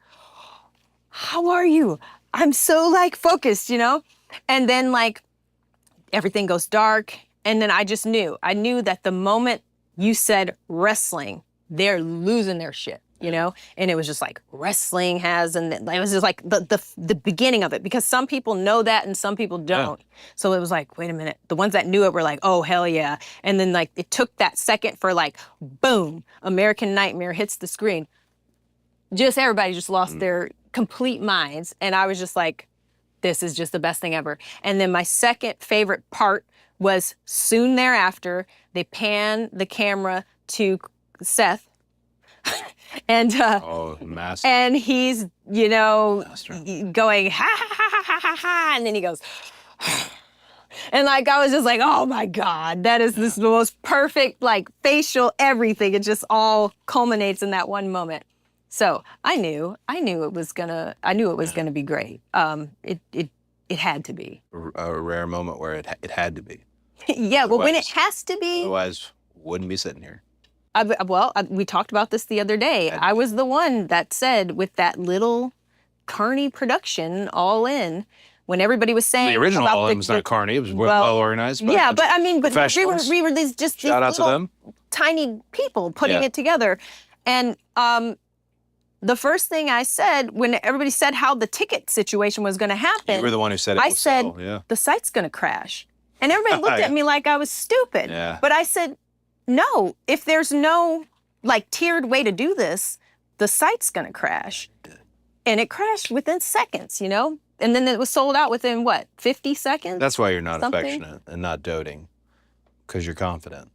how are you? I'm so focused, And then everything goes dark. And then I just knew. I knew that the moment you said wrestling, they're losing their shit, And it was just like wrestling has, and it was just like the beginning of it, because some people know that and some people don't. Yeah. So it was like, wait a minute. The ones that knew it were like, oh, hell yeah. And then it took that second for boom, American Nightmare hits the screen. Just everybody just lost their complete minds. And I was just like, this is just the best thing ever. And then my second favorite part was soon thereafter, they pan the camera to Seth. And master. And he's, going ha ha ha ha ha ha, and then he goes, and I was just like, oh my God, this is the most perfect facial everything. It just all culminates in that one moment. So I knew it was gonna be great. It had to be a rare moment where it had to be. Yeah, well, when it has to be. Otherwise, wouldn't be sitting here. We talked about this the other day. I was the one that said with that little Carney production all in, when everybody was saying the original about all in was not Carney. It was well organized. But yeah, but we were these shout out to them. Tiny people putting it together, and the first thing I said when everybody said how the ticket situation was going to happen, you were the one who said it. I said the site's going to crash. And everybody looked at me like I was stupid. Yeah. But I said, no, if there's no tiered way to do this, the site's gonna crash. And it crashed within seconds, And then it was sold out within 50 seconds? That's why you're not affectionate and not doting, because you're confident.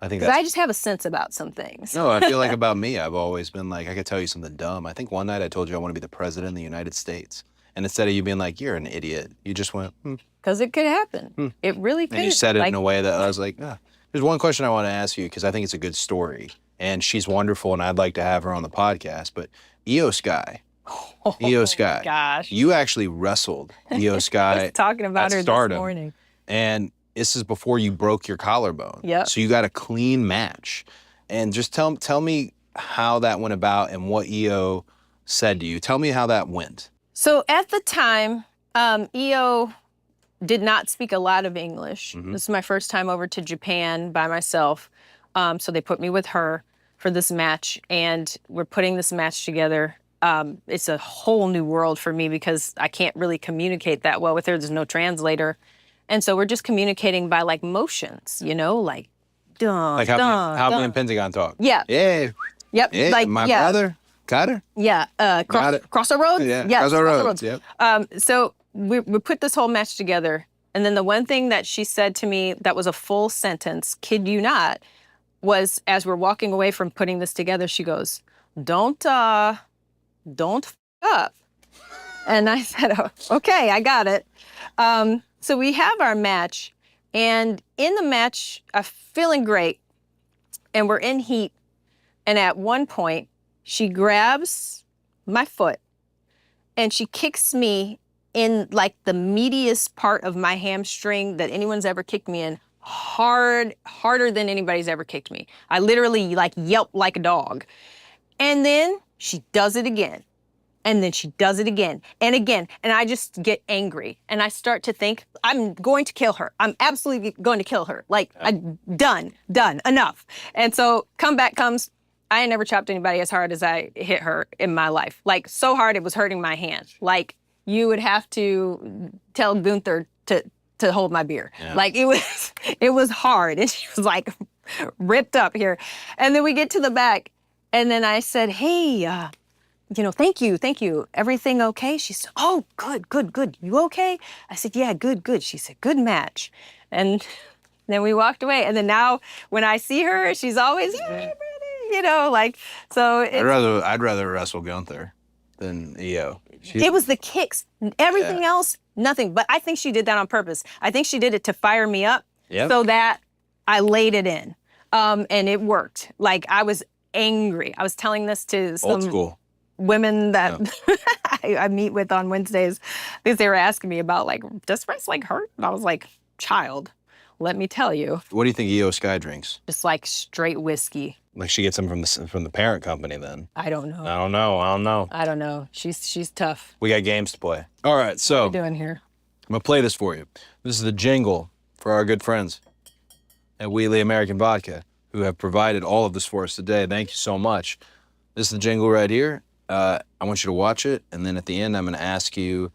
I think I just have a sense about some things. No, I feel like about me, I've always been like, I could tell you something dumb. I think one night I told you I want to be the president of the United States. And instead of you being like, you're an idiot, you just went, Because it could happen. It really could. And you said it in a way that I was like, There's one question I want to ask you, because I think it's a good story. And she's wonderful, and I'd like to have her on the podcast. But Io Sky. Io Sky. Gosh. You actually wrestled Io Sky I was talking about her Stardom, this morning. And this is before you broke your collarbone. Yep. So you got a clean match. And just tell me how that went about and what Io said to you. Tell me how that went. So at the time, Io did not speak a lot of English. This is my first time over to Japan by myself. So they put me with her for this match, and we're putting this match together. it's a whole new world for me because I can't really communicate that well with her. There's no translator. And so we're just communicating by like motions, you know, like dun, Like dun, how me dun. and Pentagon talk. Yeah. Yeah. Yep. Yeah. Like, My yeah. brother. Got her? Yeah. Got it. Cross the roads? Yeah. Yes, Cross the roads. Yep. So we put this whole match together. And then the one thing that she said to me that was a full sentence, kid you not, was as we're walking away from putting this together, she goes, don't f up. And I said, oh, okay, I got it. So we have our match, and in the match, I'm feeling great, and we're in heat. And at one point, she grabs my foot, and she kicks me in like the meatiest part of my hamstring that anyone's ever kicked me in, harder than anybody's ever kicked me. I literally like yelped like a dog. And then she does it again. And then she does it again and again. And I just get angry. And I start to think, I'm going to kill her. I'm absolutely going to kill her. Like, I'm done, enough. And so comeback comes. I ain't never chopped anybody as hard as I hit her in my life. Like, so hard it was hurting my hand. Like, you would have to tell Gunther to hold my beer. Yeah. Like, it was hard. And she was like ripped up here. And then we get to the back. And then I said, hey, thank you. Everything okay? She said, oh, good. You okay? I said, yeah, good. She said, good match. And then we walked away. And then now when I see her, she's always, hey, Brandi, so. I'd rather wrestle Gunther than EO. It was the kicks. Everything else, nothing. But I think she did that on purpose. I think she did it to fire me up so that I laid it in. And it worked. Like, I was angry. I was telling this to some old school women that I meet with on Wednesdays, because they were asking me about, like, does wrestling hurt? And I was like, child, let me tell you. What do you think EO Sky drinks? Just like straight whiskey. Like she gets them from the parent company then? I don't know. I don't know. She's tough. We got games to play. All right, so. What are we doing here? I'm gonna play this for you. This is the jingle for our good friends at Wheatley American Vodka, who have provided all of this for us today. Thank you so much. This is the jingle right here. I want you to watch it, and then at the end, I'm going to ask you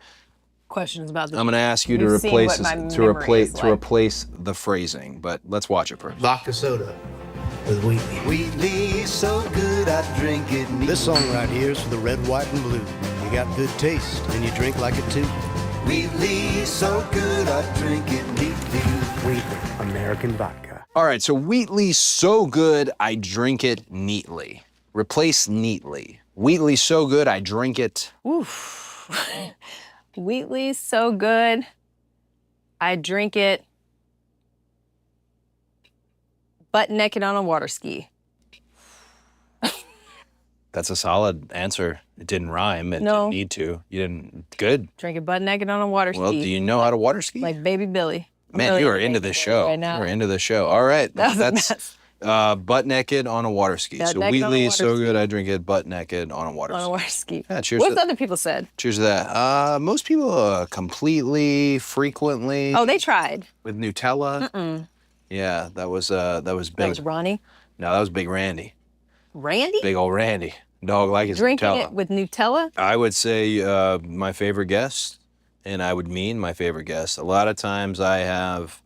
questions about the. I'm going to ask you to replace the phrasing. But let's watch it first. Vodka soda with Wheatley. Wheatley, so good I drink it neat. This song right here is for the red, white, and blue. You got good taste, and you drink like it too. Wheatley, so good I drink it neatly. Wheatley, American Vodka. All right, so Wheatley, so good I drink it neatly. Replace neatly. Wheatley, so good I drink it. Oof. Wheatley, so good I drink it butt naked on a water ski. That's a solid answer. It didn't rhyme. It didn't need to. You didn't. Good. Drink it butt naked on a water ski. Well, do you know how to water ski? Like Baby Billy. Man, really you are into this show. Right now. You are into this show. All right. That's butt naked on a water ski. So Wheatley is so good I drink it butt naked on a water ski. On a water ski. Yeah, cheers. What's other people said? Cheers to that. Most people completely, frequently. Oh, they tried. With Nutella. Mm-mm. Yeah, that was big. That was Ronnie? No, that was Big Randy. Randy? Big old Randy. Dog like his Drinking Nutella. It with Nutella? I would say my favorite guest, and I would mean my favorite guest. A lot of times I have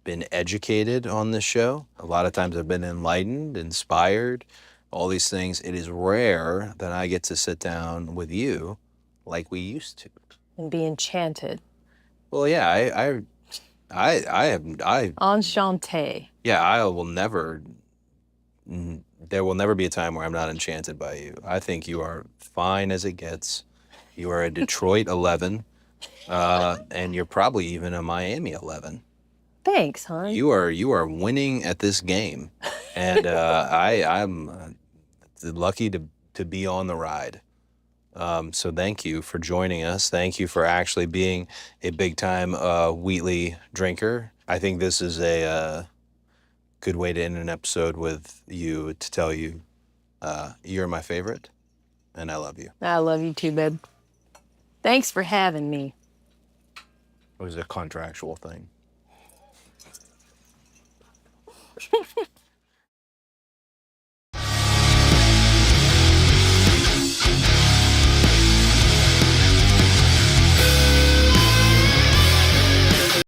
been educated on this show. A lot of times I've been enlightened, inspired, all these things. It is rare that I get to sit down with you like we used to. And be enchanted. Well, yeah, I Enchanté. Yeah, I will never. There will never be a time where I'm not enchanted by you. I think you are fine as it gets. You are a Detroit 11, and you're probably even a Miami 11. Thanks, hon. You are winning at this game, and I'm lucky to be on the ride. So thank you for joining us. Thank you for actually being a big time Wheatley drinker. I think this is a good way to end an episode with you to tell you you're my favorite, and I love you. I love you too, babe. Thanks for having me. It was a contractual thing.